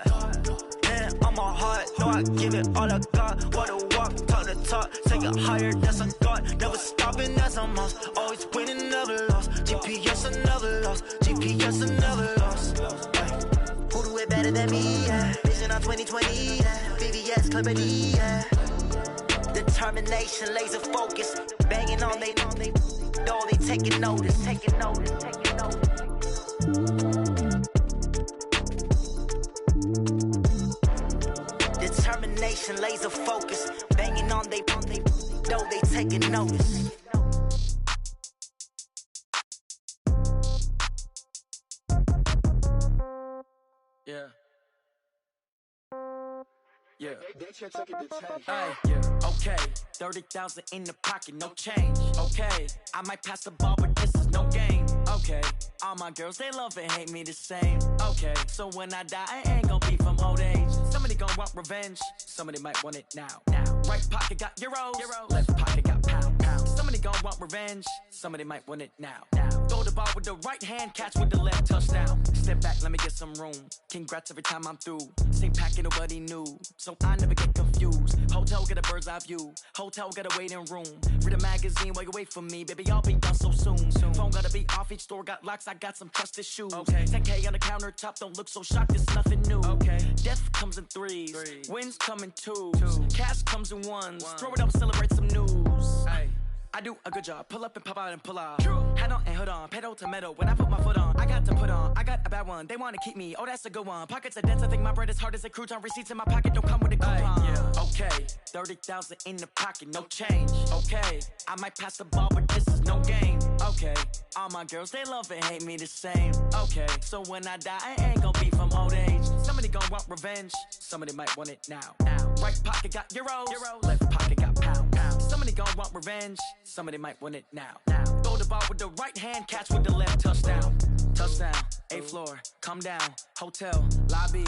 And on my heart. No, I give it all I got. What a walk, talk the talk. Take it higher, that's a god. Never stopping, that's a must. Always winning, never lost. GPS, I never lost. GPS, I never lost. Who do it better than me? Yeah. Vision on 2020. Yeah. VVS, Clarity. Yeah. Determination, laser focus. Banging on they know they taking notice. Taking notice. Taking notice. Determination, laser focus. Banging on they know they taking notice. Yeah. Yeah. Hey, yeah. Okay. 30,000 in the pocket, no change. Okay. I might pass the ball, but this is no game. Okay. All my girls, they love and hate me the same. Okay. So when I die, I ain't gon' be from old age. Somebody gon' want revenge. Somebody might want it now. Right pocket got euros. Left pocket got pound. Somebody gon' want revenge. Somebody might want it now. Throw the ball with the right hand, catch with the left, touchdown. Step back, let me get some room. Congrats every time I'm through. Same packet, nobody knew. So I never get confused. Hotel get a bird's eye view. Hotel got a waiting room. Read a magazine while you wait for me. Baby, I'll be done so soon. Phone gotta be off, each store got locks. I got some trusted shoes. 10K on the countertop, don't look so shocked, it's nothing new. Death comes in threes. Wins come in twos. Cash comes in ones. Throw it up, celebrate some news. I do a good job. Pull up and pop out and pull out. Head on and hood on. Pedal to metal. When I put my foot on, I got to put on. I got a bad one. They want to keep me. Oh, that's a good one. Pockets are dense. I think my bread is hard as a crouton. Receipts in my pocket don't come with a coupon. Okay. 30,000 in the pocket. No change. Okay. I might pass the ball, but this is no game. Okay. All my girls, they love and hate me the same. Okay. So when I die, I ain't gonna be from old age. Somebody gon' want revenge. Somebody might want it now. Right pocket got euros. Left pocket got pound. Somebody gon' want revenge. Somebody might want it now. Throw the ball with the right hand, catch with the left, touchdown. Touchdown, 8th floor, come down, hotel, lobby.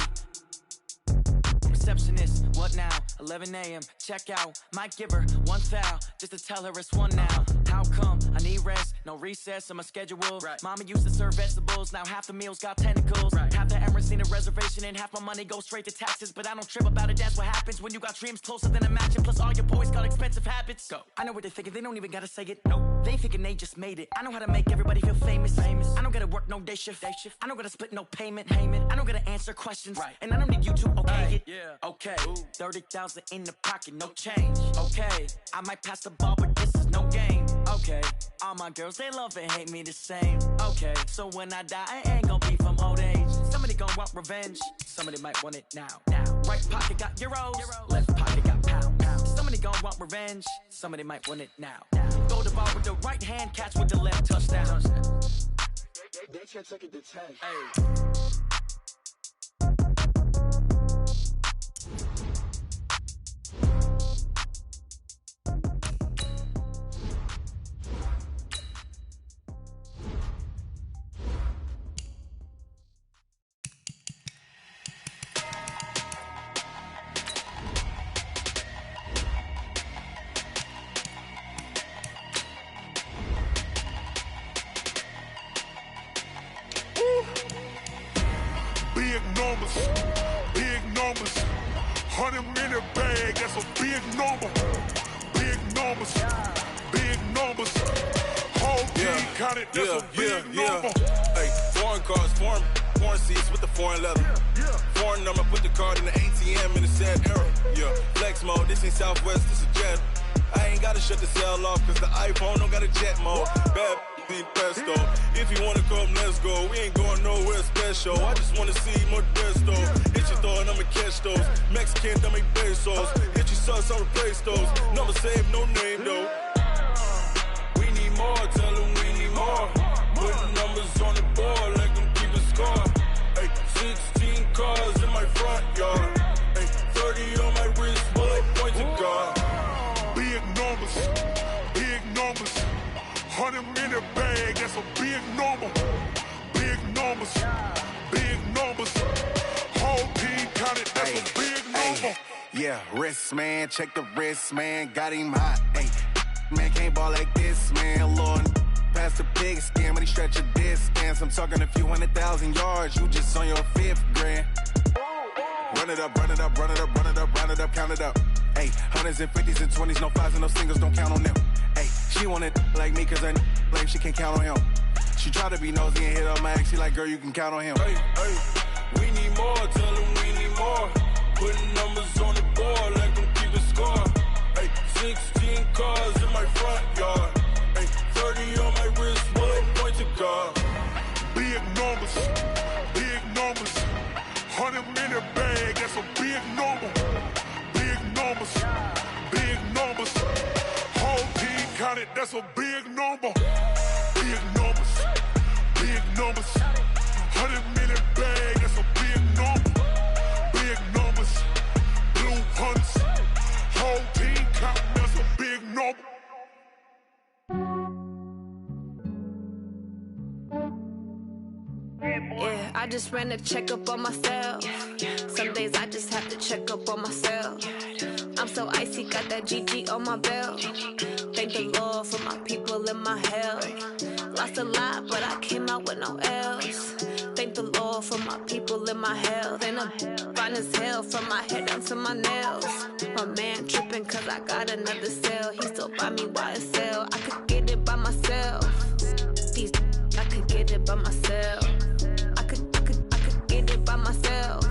Receptionist, what now? 11 a.m., check out. Might give her one foul, just to tell her it's one now. How come? I need rest, no recess on my schedule. Mama used to serve vegetables, now half the meals got tentacles. Half the Emirates need a reservation and half my money goes straight to taxes. But I don't trip about it, that's what happens when you got dreams closer than a match. And plus all your boys got expensive habits. Go. I know what they're thinking, they don't even gotta say it. No, they thinking they just made it. I know how to make everybody feel famous. I don't gotta work no day shift. I don't gotta split no payment. I don't gotta answer questions. And I don't need you to okay it. Okay, 30,000 in the pocket, no change. Okay, I might pass the ball, but this is no game. Okay, all my girls, they love and hate me the same. Okay, so when I die, I ain't gonna be from old age. Somebody gon' want revenge. Somebody might want it now. Right pocket got euros. Left pocket got pound. Somebody gon' want revenge. Somebody might want it now. Throw the ball with the right hand, catch with the left, touchdown. They can't take it to 10. Big numbers, 100-minute bag, that's a big number. Big numbers, whole team counted, that's a big number. Hey, foreign cars, foreign seats with the foreign leather. Foreign number, put the card in the ATM in the sad era. Flex mode, this ain't Southwest, this is Jet. I ain't gotta shut the cell off, cause the iPhone don't got a jet mode. Bad need pesto. If you wanna come, let's go. We ain't going nowhere special. I just wanna see more desto. Hit your throw and I'ma catch those. Mexican, dummy pesos. Hit your sauce, I'll replace those. Number save, no name though. We need more, tell them we need more. Put the numbers on the board, let them keep a score. Hey, 16 cars in my front yard. Hey, 30 on my wrist, while I point to God. Big numbers, 100-minute bag, that's a big number. Big numbers, whole team counted, that's a big number. Yeah, wrist man, check the wrist man, got him hot. Ay, man can't ball like this, man. Lord, past the pig skin when he stretch a distance. I'm talking a few 100,000 yards, you just on your 5th grand. run it up, run it up, run it up, run it up, run it up, count it up. Ayy, hundreds and fifties and 20s, no fives and no singles, don't count on them. Ayy, she want it like me cause her like she can't count on him. She try to be nosy and hit up my ex, she like, girl, you can count on him. Hey, hey, we need more, tell them we need more. Putting numbers on the board, like them keep a score. Hey, 16 cars in my front yard. Hey, 30 on my wrist, one point to God. Big numbers, 100 minute bag, that's a big number. Big numbers, whole team counted, that's a big number. Big numbers, 100 minute bag, that's a big number. Big numbers, blue hunts, whole team counting, that's a big number. Yeah, I just ran a checkup on myself. Some days I just have to check up on myself. I'm so icy, got that GG on my belt. Thank the Lord for my people in my health. Lost a lot, but I came out with no L's. Thank the Lord for my people in my health. And I'm fine as hell from my head down to my nails. My man tripping cause I got another cell. He still buy me YSL. I could get it by myself. These I could get it by myself. I could get it by myself.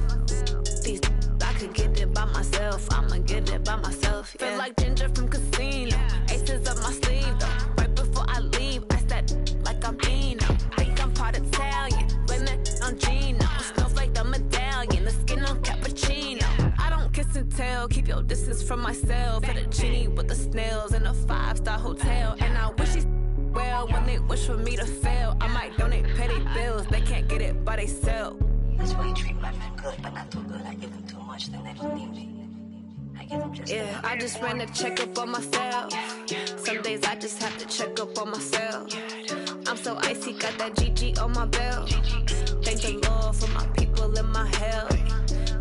These I could get it by myself. I'ma get it by myself. Yeah. Feel like Ginger from Casino. Aces up my sleeve though. Right before I leave, I said like I'm Dino. Think I'm part Italian. Blame it on Gino. Smells like the medallion. The skin on cappuccino. I don't kiss and tell. Keep your distance from myself. At a genie with the snails in a 5-star hotel. And I wish he's well when they wish for me to fail. I might donate petty bills. They can't get it by themselves. That's why you treat my men good, but not too good. I give them too much, then they don't need me. I give them just yeah, I just ran a checkup on myself. Some days I just have to check up on myself. I'm so icy, got that GG on my belt. Thank the Lord for my people in my health.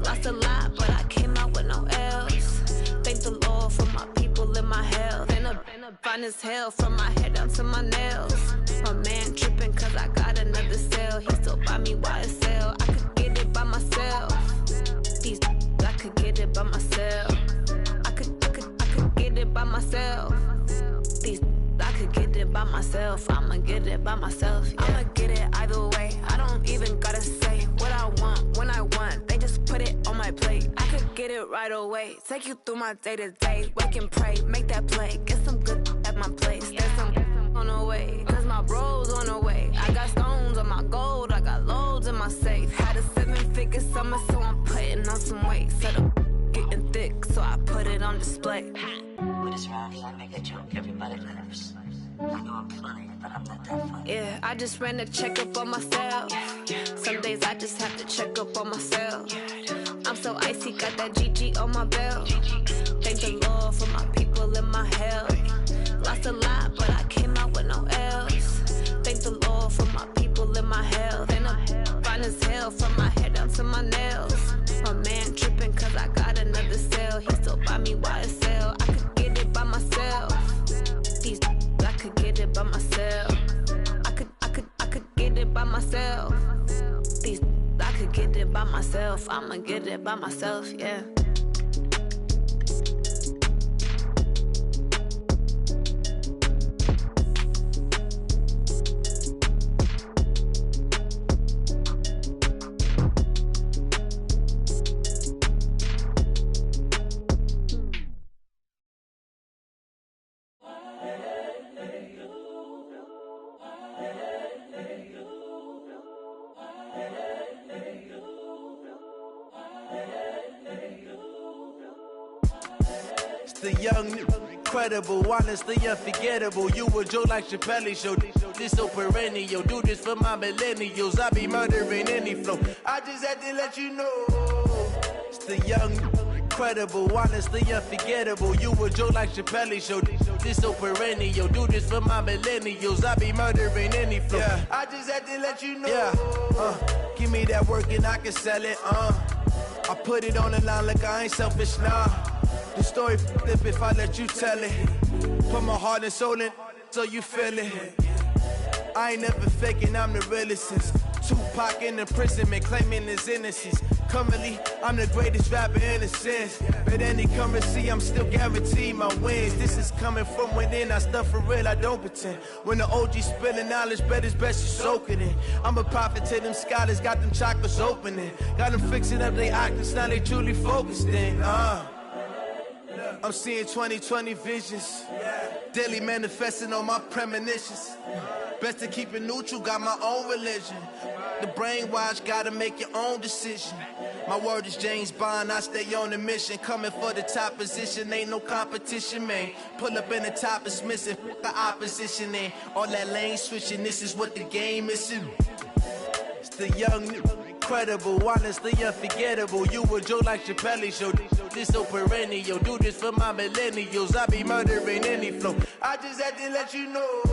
Lost a lot, but I came out with no L's. Thank the Lord for my people in my health. And I'm fine as hell from my head down to my nails. My man tripping cause I got another cell. He still buy me YSL. I could get it by myself. These I could get it by myself. I could get it by myself. These I could get it by myself. I'ma get it by myself. Yeah. I'ma get it either way. I don't even gotta say what I want when I want. They just put it on my plate. I could get it right away. Take you through my day to day. Wake and pray, make that play. Get some good at my place. There's some on the way. Cause my bro's on the way. I got stones on my gold. I got loads in my safe. Had a 7-figure summer, so I'm putting on some weight. Set up getting thick, so I put it on display. With this round here, I make a joke, everybody laughs. I know I'm funny, but I'm not that funny. Yeah, I just ran a checkup on myself. Some days I just have to check up on myself. I'm so icy, got that GG on my belt. Thank the Lord for my people in my health. Lost a lot, but I came out with no L's. Thank the Lord for my people in my health. And I'm fine as hell from my head down to my nails. My man tripping cause I got another cell. He still buy me YSL. I could get it by myself. These I could get it by myself. I could get it by myself. These I could get it by myself. I'ma get it by myself, yeah. The young, incredible, honestly unforgettable. You a Joe like Chappelle show. This so perennial. Do this for my millennials. I be murdering any flow. I just had to let you know. It's the young, incredible, honestly unforgettable. You a Joe like Chappelle show. This so perennial. Do this for my millennials. I be murdering any flow. Yeah. I just had to let you know. Yeah. Give me that work and I can sell it. I put it on the line like I ain't selfish, nah. The story flip if I let you tell it. Put my heart and soul in so you feel it. I ain't never faking, I'm the realest since Tupac in imprisonment claiming his innocence. Currently, I'm the greatest rapper in a sense. But any currency, I'm still guaranteed my wins. This is coming from within, I stuff for real, I don't pretend. When the OG spilling knowledge, bet it's best you soak it in. I'm a prophet to them scholars, got them chakras opening. Got them fixing up their octaves, now they truly focused in. I'm seeing 2020 visions. Daily manifesting on my premonitions. Best to keep it neutral, got my own religion. The brainwash, gotta make your own decision. My word is James Bond, I stay on the mission. Coming for the top position, ain't no competition, man. Pull up in the top is missing, the opposition in. All that lane switching, this is what the game is. It's the young, incredible, honestly unforgettable. You a joke like Chappelle show. This so perennial, do this for my millennials. I be murdering any flow. I just had to let you know.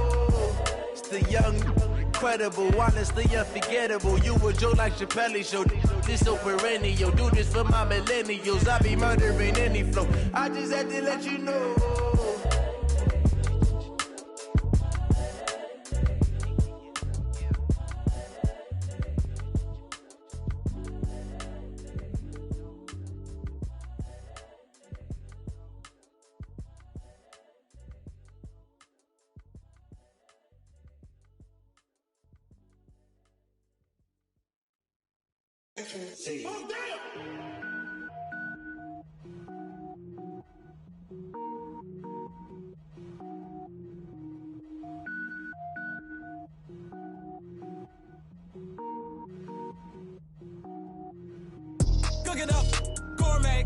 It's the young, incredible, honestly unforgettable. You a joke like Chappelle show. This so perennial, do this for my millennials. I be murdering any flow. I just had to let you know. Cook it up, gourmet.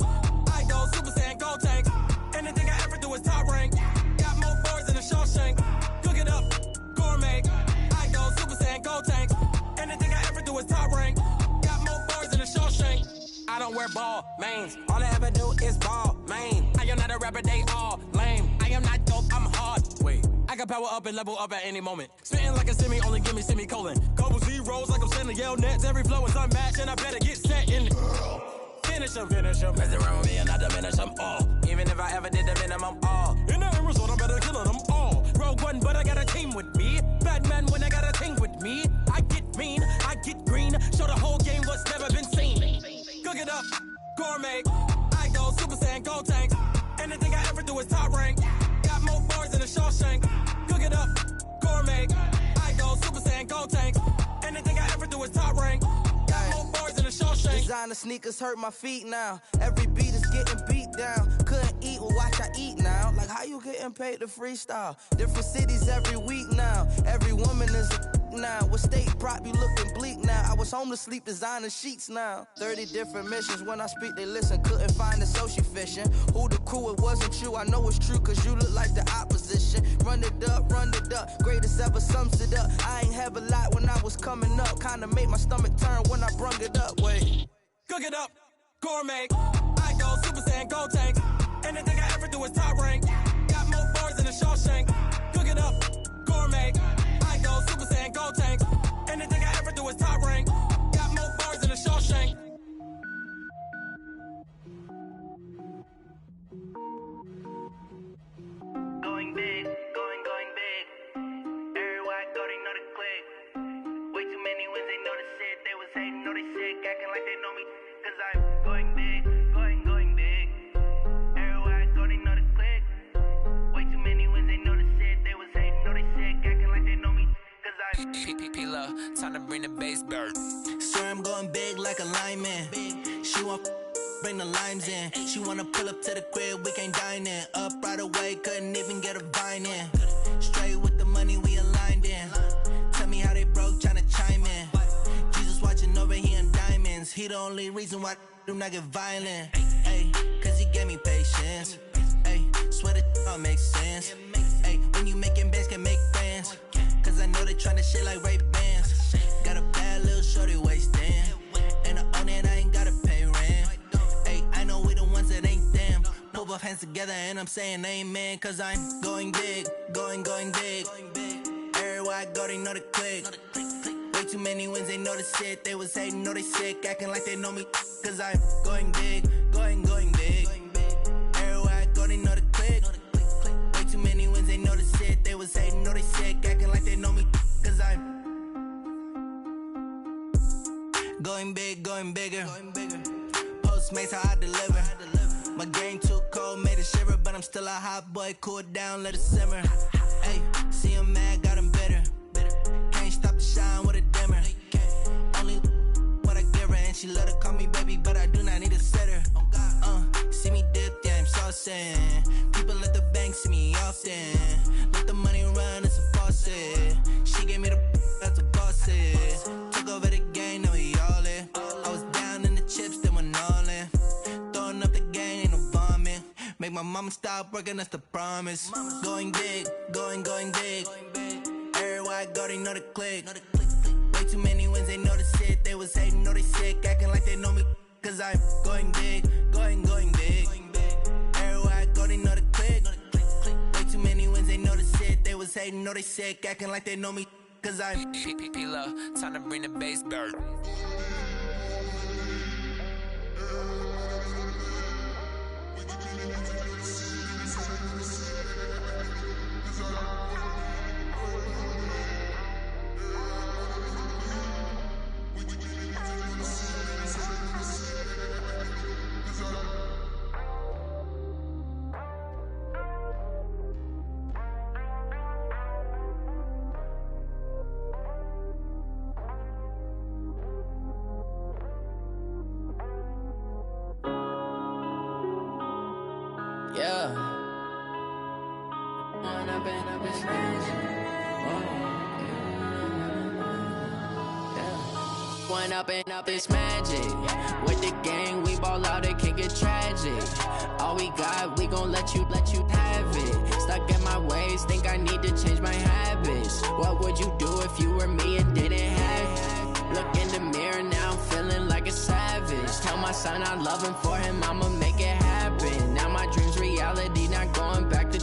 I go Super Saiyan, gold tank. Anything I ever do is top rank. Got more boards than a Shawshank. Cook it up, gourmet. I go Super Saiyan, gold tank. Anything I ever do is top rank. Got more boards than a Shawshank. I don't wear ball mains. All I ever do is ball main. I am not a rapper, they all lame. I am not dope, I'm hard. Wait, I can power up and level up at any moment. Spitting like a semi, only give me semicolon. Couple zeros like I'm sending yell nets. Every flow is unmatched and I better get set in. Finish them. Mess around with me and I diminish them all. Even if I ever did the minimum all. In the end result, I better kill them all. Rogue One, but I got a team with me. Batman when I got a team with me. I get mean, I get green. Show the whole game what's never been seen. Cook it up, gourmet. I go Super Saiyan, gold tank. Anything I ever do is top rank. Got more boards than a Shawshank. Cook it up, gourmet. I go Super Saiyan, gold tank. Anything I ever do is top rank. Got more boards than a Shawshank. Designer sneakers hurt my feet now. Every beat is getting beat down. Couldn't eat, well watch I eat now. Like how you getting paid to freestyle? Different cities every week now. Every woman is a now. With state prop, you looking bleak now. I was home to sleep, designer sheets now. 30 different missions. When I speak, they listen. Couldn't find the social fishing. Who the crew, it wasn't you. I know it's true, cause you look like the opposition. Run it up. Greatest ever sums it up. I ain't have a lot when I was coming up. Kinda made my stomach turn when I brung it up. Wait. Cook it up, gourmet. I go Super Saiyan, gold tank. Anything I ever do is top rank. Got more boards than a Shawshank. Cook it up, gourmet. I go Super Saiyan, gold tank. Anything I ever do is top rank. Got more boards than a Shawshank. Going big, going big. Everywhere I go, they know the click. Way too many wins, they know the shit. They was hating, know they sick, acting like they know me. Cause I'm going big, going big. Everywhere I go, they know the click. Way too many wins, they know the shit. They was hating, know they sick, acting like they know me. Cause I'm P-P-P-Love, time to bring the bass bird. Swear I'm going big like a lineman. She want bring the limes in. She wanna pull up to the crib, we can't dine in. Up right away, couldn't even get a vine in. Straight with the money we aligned in. Tell me how they broke, tryna chime in. Jesus watching over here in diamonds. He the only reason why do not get violent. Ay, cause he gave me patience. Ay, swear that all makes sense. Ay, when you making bands, can make friends. Cause I know they tryna shit like Ray-Bans. Got a bad little shorty wasting. And I own it, I ain't gotta pay rent. Ay, I know we the ones that ain't them. Put both hands together and I'm saying amen. Cause I'm going big, going big. Everywhere I go, they know the click. Way too many wins, they know the shit. They was hating, know they sick, acting like they know me. Cause I'm going big, going big. Everywhere I go, they know the click. Way too many wins, they know the shit. They was hating, know they sick, acting like they know me. Cause I'm Going big, going bigger. Postmates how I deliver. My game too cold, made it shiver, but I'm still a hot boy. Cool it down, let it simmer. Hey, see him mad, got him bitter. Can't stop the shine with a dimmer. Only what I give her, and she love to call me baby, but I do not need a sitter. See me dip, yeah, I'm saucing. People at the bank see me often. Let the money run, it's a faucet. She gave me the that's a boss it. Took over the game, now we all in. I was down in the chips, then went all in. Throwing up the game, ain't no vomit. Make my mama stop working, that's the promise. Going big, going big. Everywhere I go, they know the click. Way too many wins, they know the shit. They was hating, know they sick, acting like they know me. Cause I'm going big, going big. Everywhere I go, they know the click. Way too many wins, they know the shit. They was hating, know they sick, acting like they know me. Cause I'm P-Lo, time to bring the bass dirt. Up it's magic. With the gang, we ball out, it can get tragic. All we got, we gon' let you have it. Stuck in my ways, think I need to change my habits. What would you do if you were me and didn't have it? Look in the mirror, now I'm feeling like a savage. Tell my son I love him, for him I'ma make it happen. Now my dream's reality, not going back to.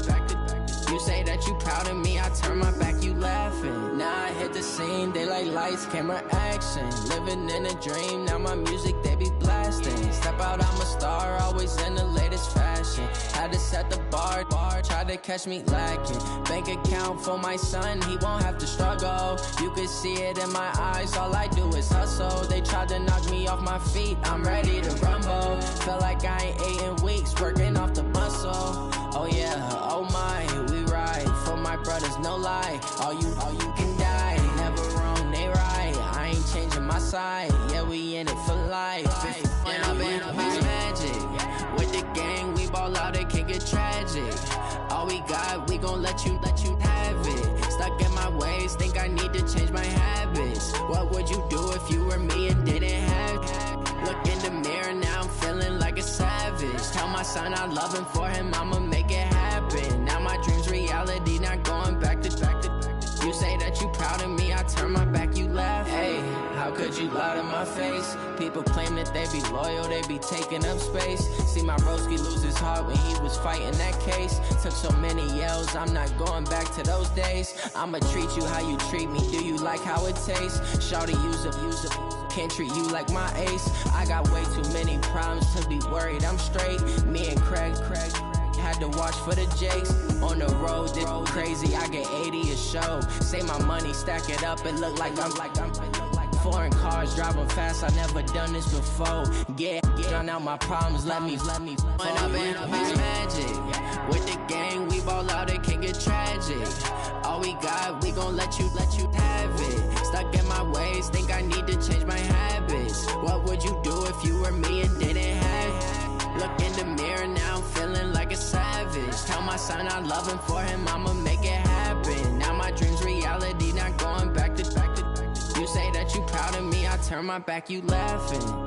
You say that you proud of me, I turn my back, you laughing. Now I hit the scene, they like lights, camera, action. Living in a dream, now my music, they be blasting. Step out, I'm a star, always in the latest fashion. Had to set the bar, tried to catch me lacking. Bank account for my son, he won't have to struggle. You can see it in my eyes, all I do is hustle. They tried to knock me off my feet, I'm ready to rumble. Feel like I ain't ate in weeks, working off the muscle. Oh yeah, oh my, we ride for my brothers, no lie. All you can die, never wrong, they right. I ain't changing my side, yeah, we in it for life. When I've been it's magic. With the gang, we ball out, it can get tragic. All we got, we gon' let you have it. Stuck in my ways, think I need to change my habits. What would you do if you were me and didn't have it? Look in the mirror, now I'm feeling like a savage. Tell my son I love him, for him I'ma make it happen. Now my dream's reality, not going back to. You say that you proud of me, I turn my back, you laugh. Hey, how could you lie to my face? People claim that they be loyal, they be taking up space. See my broski lose his heart when he was fighting that case. Took so many yells, I'm not going back to those days. I'ma treat you how you treat me, do you like how it tastes? Shawty, use up, can't treat you like my ace. I got way too many problems to be worried, I'm straight. Me and Craig had to watch for the Jakes. On the road, this crazy, I get 80 a show. Say my money, stack it up, it look like I'm foreign cars, driving fast, I never done this before. Drown out my problems, let me When I've been it's magic. With the gang, we ball out, it can get tragic. All we got, we gon' let you have it. Stuck in my ways, think I need to change my habits. What would you do if you were me and didn't have it? Look in the mirror, now I'm feeling like a savage. Tell my son I love him, for him I'ma make it happen. Now my dream's reality, not going back to. You say that you proud of me, I turn my back, you laughing.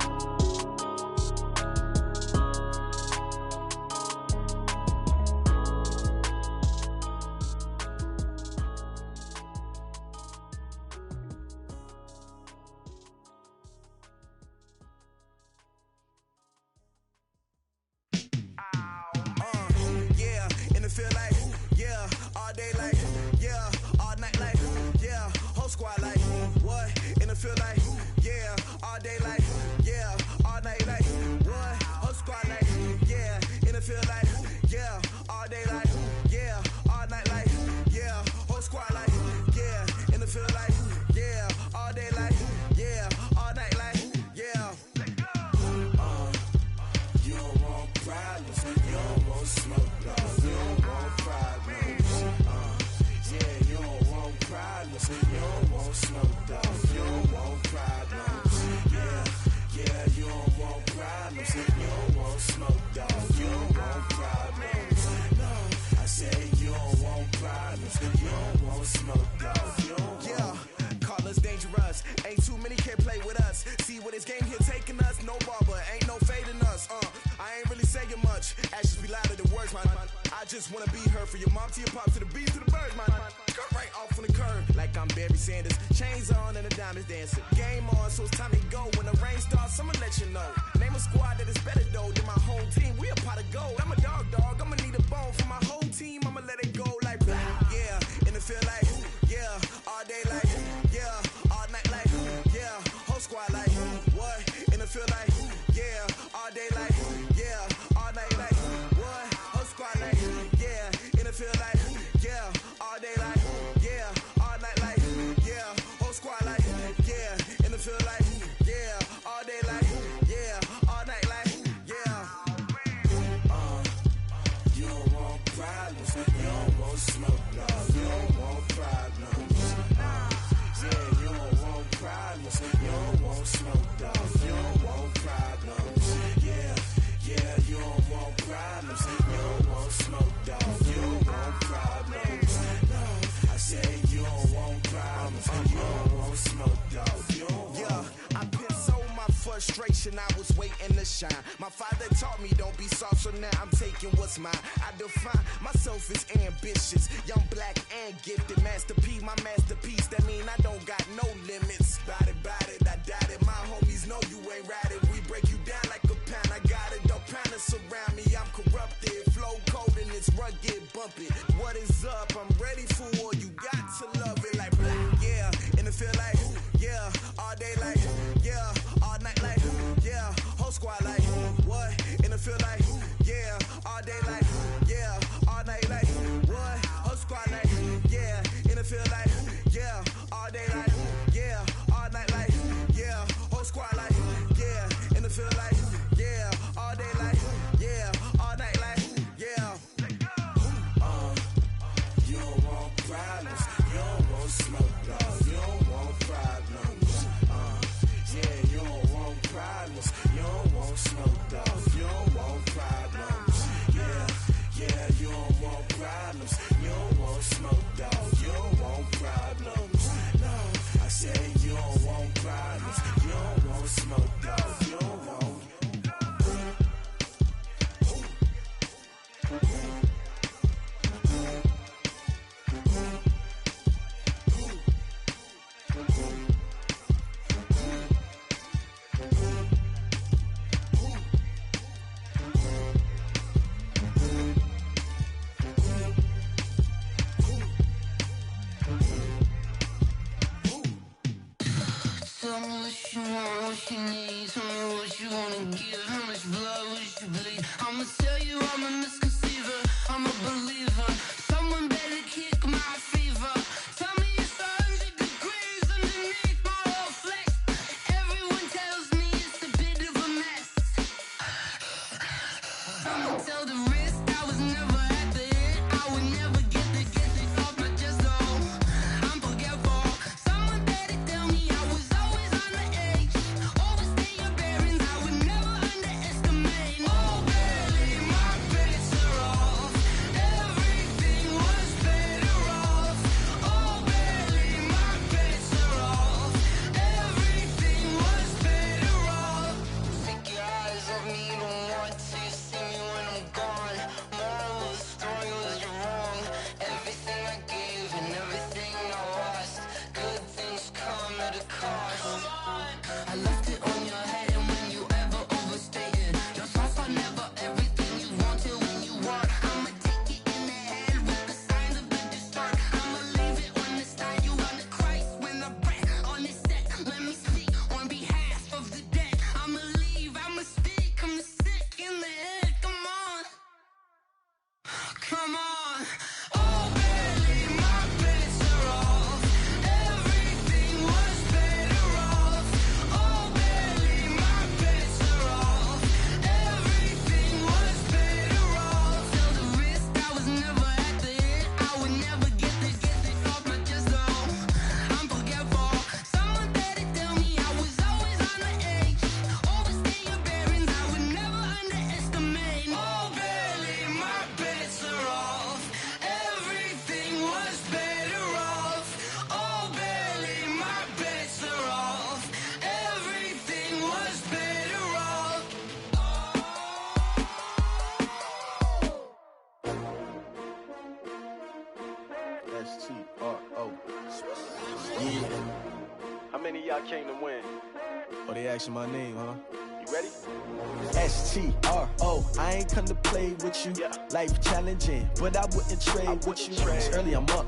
You don't want smoke, dog. You don't want problems. Yeah, you don't want problems. You don't want smoke, dog. You don't want problems. No, I say you don't want problems. You don't want smoke, dog. You don't Yeah, call us dangerous. Ain't too many can play with us. See what this game here taking us. No barber, ain't no fading us. I ain't really saying much. Actions be louder than words, man. I just wanna be heard for your mom to your pop to the beat to the birds, man. Cut right off on the curb like I'm Barry Sanders. Chains on and the diamonds dancing. Game on, so it's time to go. When the rain starts, I'ma let you know. Name a squad that is better though than my home team. We a pot of gold. I'm a dog. I'ma need a bone for my whole team. I'ma let it go like yeah. And it feel like yeah. All day like yeah. All night like yeah. Whole squad like what? And it feel like yeah. All day like yeah. All night like what? Whole squad like yeah. And it feel like yeah. All day like yeah. All night like yeah. Whole squad like yeah. And it feel like yeah. All day like yeah. All night like yeah. You don't want problems. You don't want smoke, dog. You don't want problems. Yeah, you don't want problems. You don't want smoke, dog. You don't want problems. Yeah, you don't want problems. You don't want smoke, dog. You don't want problems. No, I say you don't want problems. You don't want smoke, dog. You don't want. I put so my frustration, I was waiting to shine. My father taught me don't be soft, so now I'm taking what's mine. I define myself as ambitious, young, black, and gifted. Master P, my masterpiece, that mean I don't got no limits. Bout it, I doubt it. My homies know you ain't ride it. We break you down like a pound. I got it, don't pound it surround me. I'm corrupted, flow cold and it's rugged, bump it. What is up? I'm ready for war. You got to love it like yeah, and it feel like yeah, all day like yeah, all night like yeah, whole squad like what? And it feel like yeah, all day like yeah, all night like what? Whole squad like yeah, and it feel like yeah, all day like yeah, all night like yeah, whole squad like yeah, and it feel like yeah, all day like yeah, all night like yeah. You don't want problems. You don't want smoke, dog. You don't want problems. Yeah, you don't want problems. You don't want smoke, dog. You don't want problems. Yeah, you don't want problems. You don't want smoke, dog. You don't want problems. No, I say you don't want problems. You don't want smoke, dog. You don't want. Tell me what you want, what you need. Tell me what you wanna give. How much blood would you bleed? I'ma tell you I'm a misconceiver. I'm a believer. Someone better kick my fever. Tell me it's 100 degrees underneath my whole flesh. Everyone tells me it's a bit of a mess. I'ma tell the risk I was never at the end. I would never get it off my chest though. I'm forgetful. Someone better tell me I was always on the edge. Overstay your bearings, I would never underestimate. many of y'all came to win? Oh, they asking my name, huh? You ready? STRO, I ain't come to play with you. Life challenging, but I wouldn't trade with you. It's early, I'm up.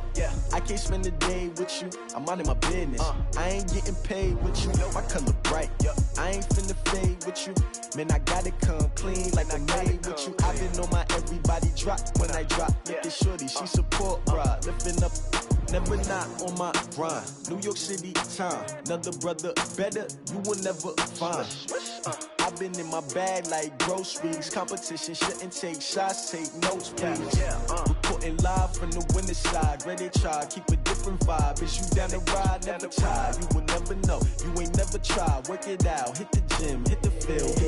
I can't spend the day with you. I'm minding my business. I ain't getting paid with you. My color bright. I ain't finna fade with you. Man, I gotta come clean like I made with you. I've been on my everybody drop when I drop. Look at shorty, she support ride. Lifting up, never not on my grind. New York City time, another brother better, you will never find. I've been in my bag like groceries. Competition shouldn't take shots, take notes, please. Reporting live from the winning side. Ready to try, keep a different vibe. Is you down the ride? Never try. You will never know. You ain't never tried. Work it out. Hit the gym, hit the field.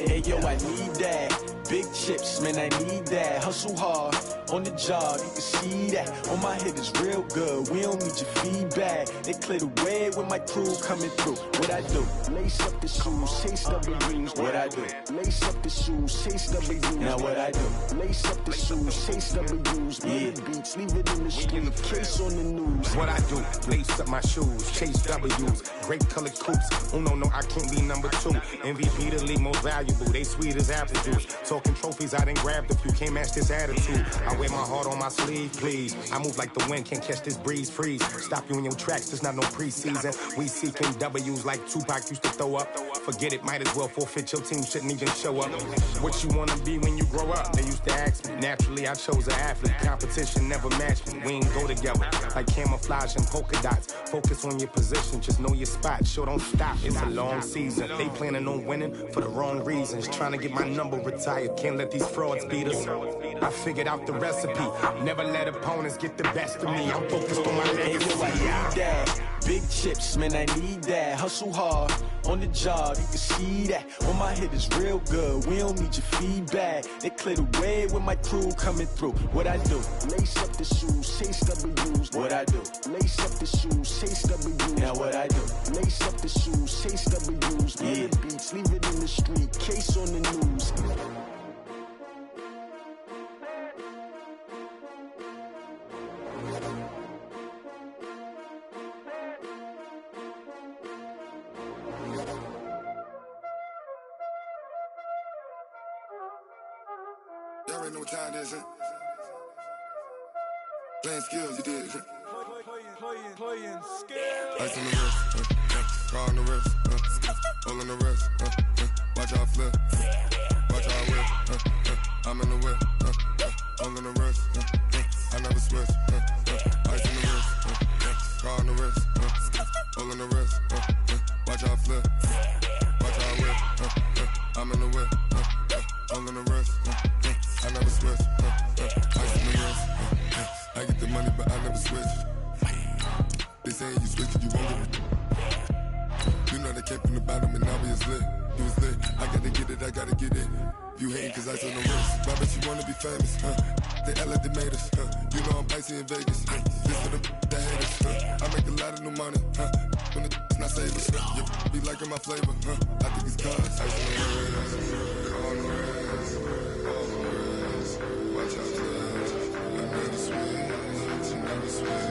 Hey yo, I need that. Big chips, man, I need that. Hustle hard on the job. You can see that. On my head is real good. We don't need your feedback. They clear the way with my crew coming through. What I do? Lace up the shoes, chase W's. What I do? Lace up the shoes, chase W's. Now what I do? Lace up the shoes, chase W's. Yeah. Beats, leave it in the street, case on the news. What I do? Lace up my shoes, chase W's. Great colored coops. Oh no, I can't be number 2. MVP the league most valuable. They sweet as apple juice. Talking trophies, I didn't grab the few. Can't match this attitude. I wear my heart on my sleeve, please. I move like the wind, can't catch this breeze, freeze. Stop you in your tracks, there's not no preseason. We seeking W's like Tupac used to throw up. Forget it, might as well forfeit. Your team shouldn't even show up. What you wanna be when you grow up? They used to ask me. Naturally, I chose an athlete. Competition never matched me. We ain't go together like camouflage and polka dots. Focus on your position, just know your spot. Sure, don't stop. It's a long season. They planning on winning for the wrong reasons. Trying to get my number retired. Can't let these frauds beat us. I figured out the recipe. Never let opponents get the best of me. I'm focused on my legacy. Big chips, man, I need that. Hustle hard on the job, you can see that. On my head is real good, we don't need your feedback. They clear the way with my crew coming through. What I do? Lace up the shoes, chase W's. What I do? Lace up the shoes, chase W's. Now what I do? Lace up the shoes, chase W's. Yeah. Beats, leave it in the street, case on the news. Y'all already know what time it is, huh? Playing skills, you did, huh? Playing skills. Ice on the wrist, car on the wrist, hole on the wrist, watch how I flip, watch how I whip, I'm in the whip, hole on the wrist, I never switch, ice on the wrist, car on the wrist, hole on the wrist, watch how I flip, watch how I whip, I'm in the whip, hole on the wrist, I never switch, ice on the wrist, I get the money but I never switch. They saying you switch it, you won't get it. You know they came from the bottom and now we is lit. You was lit, I gotta get it, I gotta get it. You hating cause ice on the wrist. Why bet you wanna be famous, huh? They act like they made us, huh? You know I'm icy in Vegas, This for the haters, I make a lot of new money, When it's not savers, You be liking my flavor, I think it's cause ice on the wrist, on the wrist, on the wrist. Watch out for that, I never switch, I never switch.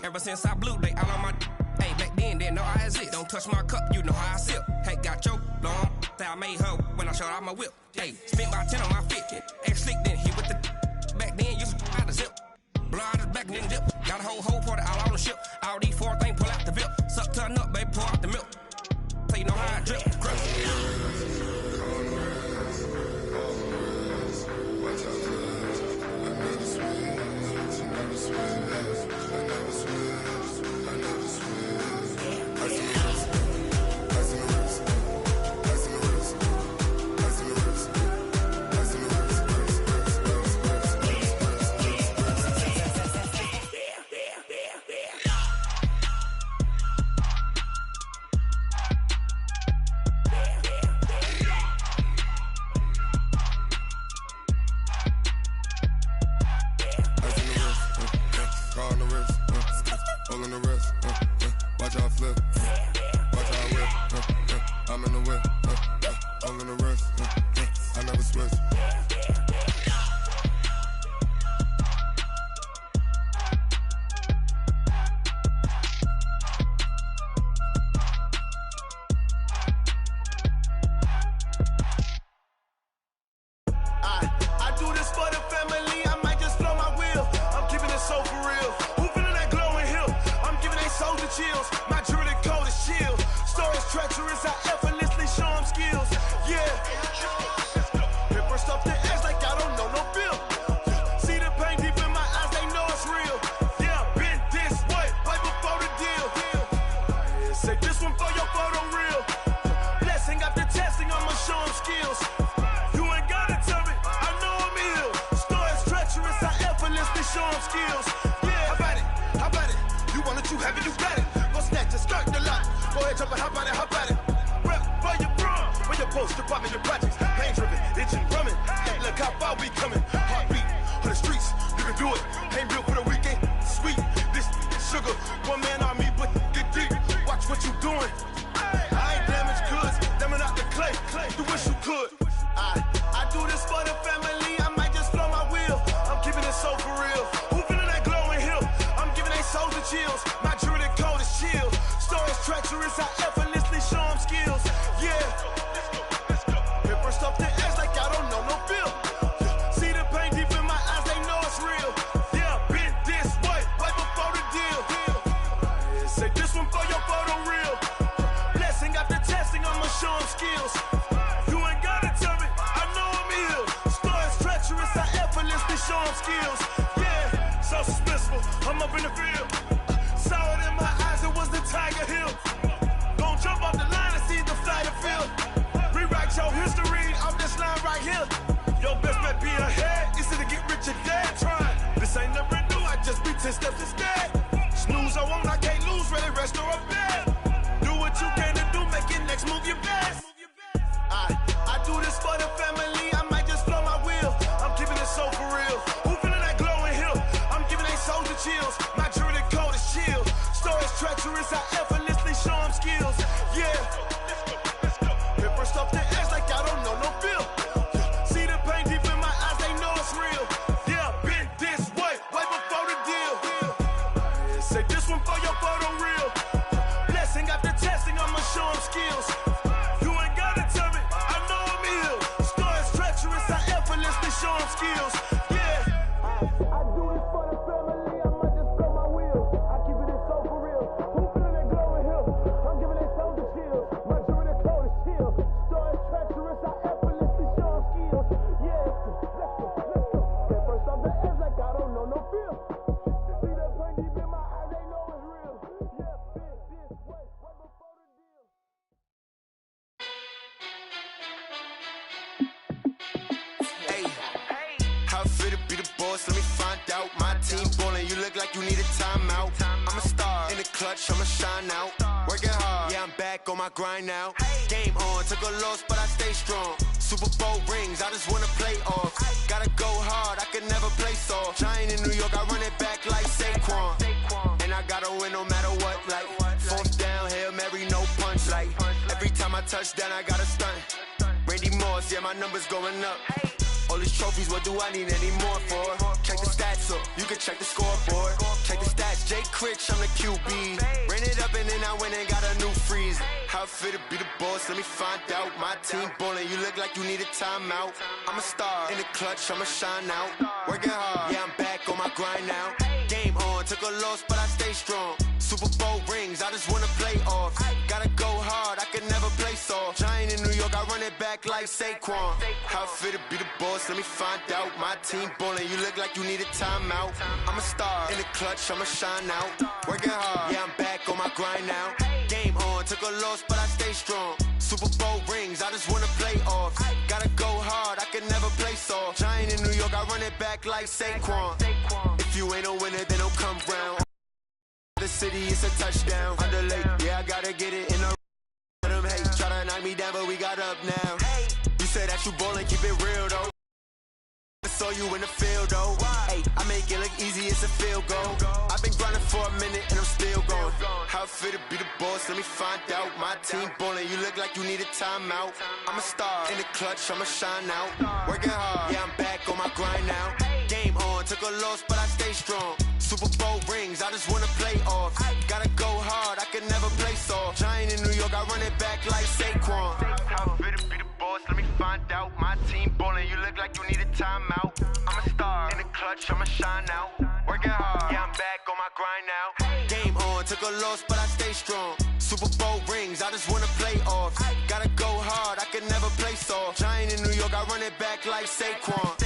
Ever since I blew, they all on my hey, back then, didn't know I exist. Don't touch my cup, you know how I sip. Hey, got your long, say I made her when I showed out my whip. Hey, spent about 10 on my fit. Ex-slick, then hit with the back then, used to out the zip. Blow out his back, then dip. Got a whole party all on the ship. All these 4 things, pull out the VIP. Suck, turn up, baby, pour out the milk. So you know how I drip. Crush. all in the wrist. Watch how I flip. Watch how I whip. I'm in the whip. All in the wrist. I never switch. I do this for the family, I might just blow my wheel. I'm keeping it so for real. Who feeling that glowing hill? I'm giving they soldier chills. My jewelry cold as chill. Stories treacherous, I effortlessly show them skills. Yeah. Hit first up the edge like I don't know no feel. See the pain deep in my eyes, they know it's real. Yeah, been this way, right before the deal. Say this one for your photo real. Blessing after testing, I'ma show them skills. You ain't gotta tell me, I know I'm ill. Stories treacherous, I effortlessly show them skills. Yeah, how about it? How about it? You want it, you have it, you got it. Go snatch it, skirt the lot. Go ahead, jump it, how about it? How about it? Rep for your bro, for your post, department, your projects. Pain driven, itching, drumming. Hey, look how far we coming. Heartbeat for the streets, you can do it. Ain't built for the weekend. Sweet, this sugar, one man army, but get deep. Watch what you doing. I ain't damaged goods, damn it out the clay. You wish you could. I do this for the family, I might just blow my wheel. I'm keeping it so for real. Who feeling that glowing hill? I'm giving they soldier chills. My jewelry cold as chill. Stories treacherous, I effortlessly show them skills. Yeah. Hit first off the edge like I don't know no feel. See the pain deep in my eyes, they know it's real. Yeah, been this way, right before the deal. Say this one for your photo real. Blessing after testing, I'ma show them skills. You ain't gotta tell me, I know I'm ill. Stories treacherous, I effortlessly show them skills. Yeah, so suspenseful, I'm up in the field. Saw it in my eyes, it was the Tiger Hill. Gon' jump off the line and see the fly the field. Rewrite your history off this line right here. Your best bet be ahead, easy to get rich or dead trying. This ain't never new, I just be 10 steps instead. Snooze I won't, I can't lose, ready, rest or a bed. Do what you can to do, make your next move your best. I do this for the family, I might just blow my wheel. I'm keeping it so for real. Who feeling that glowing hill? I'm giving they soldier chills. My jewelry cold as chill. Stories treacherous, I effortlessly show them skills. Yeah. Hit first off the edge like I don't know no feel. See the pain deep in my eyes, they know it's real. Yeah, been this way, right before the deal. Say this one for your photo real. Blessing after testing, I'ma show them skills. You ain't gotta tell me, I know I'm ill. Stories treacherous, I effortlessly show them skills. Yeah. I do this for the family, I might just blow my wheel. I keep it so for real. Who feeling that glowing hill? I'm giving they soldier chills. My jewelry cold as chill. Stories treacherous, I effortlessly show them skills. Yeah, let's go. Get first off the edge like I don't know no feel. See the pain deep in my eyes, they know it's real. Yeah, been this way, right before the deal. Hey, how fit to be the boss? Let me find out. My team ballin', you look like you need a timeout. I'm a star in the clutch, I'ma shine out. Working hard, yeah, I'm back on my grind now. Game on, took a loss, but I stay strong. Super Bowl rings, I just wanna play off. Gotta go hard, I can never play soft. Giant in New York, I run it back like Saquon. And I gotta win no matter what, like fourth down, Hail Mary, no punch. Like every time I touch down, I gotta stunt. Randy Moss, yeah, my numbers going up. All these trophies, what do I need any more for? Check the stats up, you can check the scoreboard. Check the stats, Jay Critch, I'm the QB. Ran it up and then I went and got a new freeze. How fit to be the boss, let me find out. My team ballin', you look like you need a timeout. I'm a star in the clutch, I'ma shine out. Working hard, yeah, I'm back on my grind now. Game on, took a loss, but I stay strong. Super Bowl rings, I just wanna play off. Gotta go hard, I can never play soft. Giant in New York, I run it back like Saquon. How fit to be the boss, let me find out. My team ballin', you look like you need a timeout. I'm a star in the clutch, I'ma shine out. Working hard, yeah, I'm back on my grind now. Game on, took a loss, but I stay strong. Super Bowl rings, I just wanna play off. Gotta go hard, I can never play soft. Giant in New York, I run it back like Saquon. If you ain't a winner, then don't come round. The city, it's a touchdown. Underlay, yeah, I gotta get it in a them hate. Try to knock me down, but we got up now. You said that you ballin', keep it real though. saw you in the field, though. Hey, I make it look easy, it's a field goal. I've been grinding for a minute and I'm still going. How it feel to be the boss, let me find out. My team ballin', you look like you need a timeout. I'm a star, in the clutch, I'ma shine out. Working hard, yeah, I'm back on my grind now. Game on, took a loss, but I stay strong. Super Bowl rings, I just wanna play off. Gotta go hard, I can never play soft. Giant in New York, I run it back like Saquon. How it feel to be the boss, let me find out. My team ballin', you look like you need a timeout. I'm a star, in the clutch, I'ma shine out. Working hard, yeah, I'm back on my grind now. Game on, took a loss, but I stay strong. Super Bowl rings, I just wanna play off. Gotta go hard, I can never play soft. Giant in New York, I run it back like Saquon.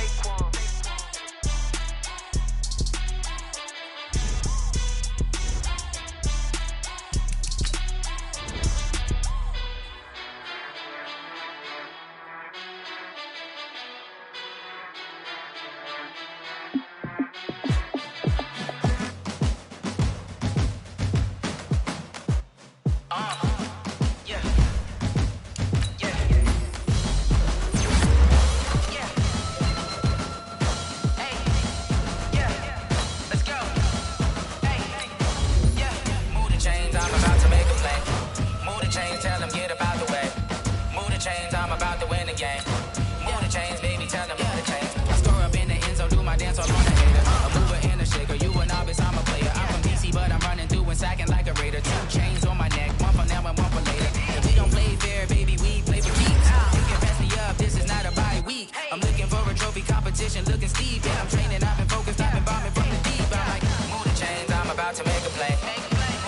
Looking Steve, yeah, I'm training, I've been focused, I've been bombing from the deep. I'm like, move the chains, I'm about to make a play.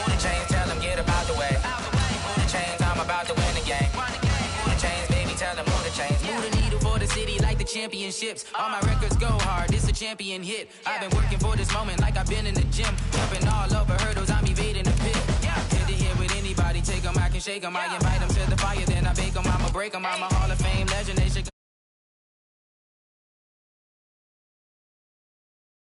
Move the chains, tell them get about the way. Move the chains, I'm about to win the game. Move the chains, baby, tell them move the chains. Move the needle for the city like the championships. All my records go hard, this a champion hit. I've been working for this moment like I've been in the gym. Jumping all over hurdles, I'm evading the pit. Head to head with anybody, take them, I can shake them. I invite them to the fire, then I bake them, I'ma break them. I'm a Hall of Fame legend, they should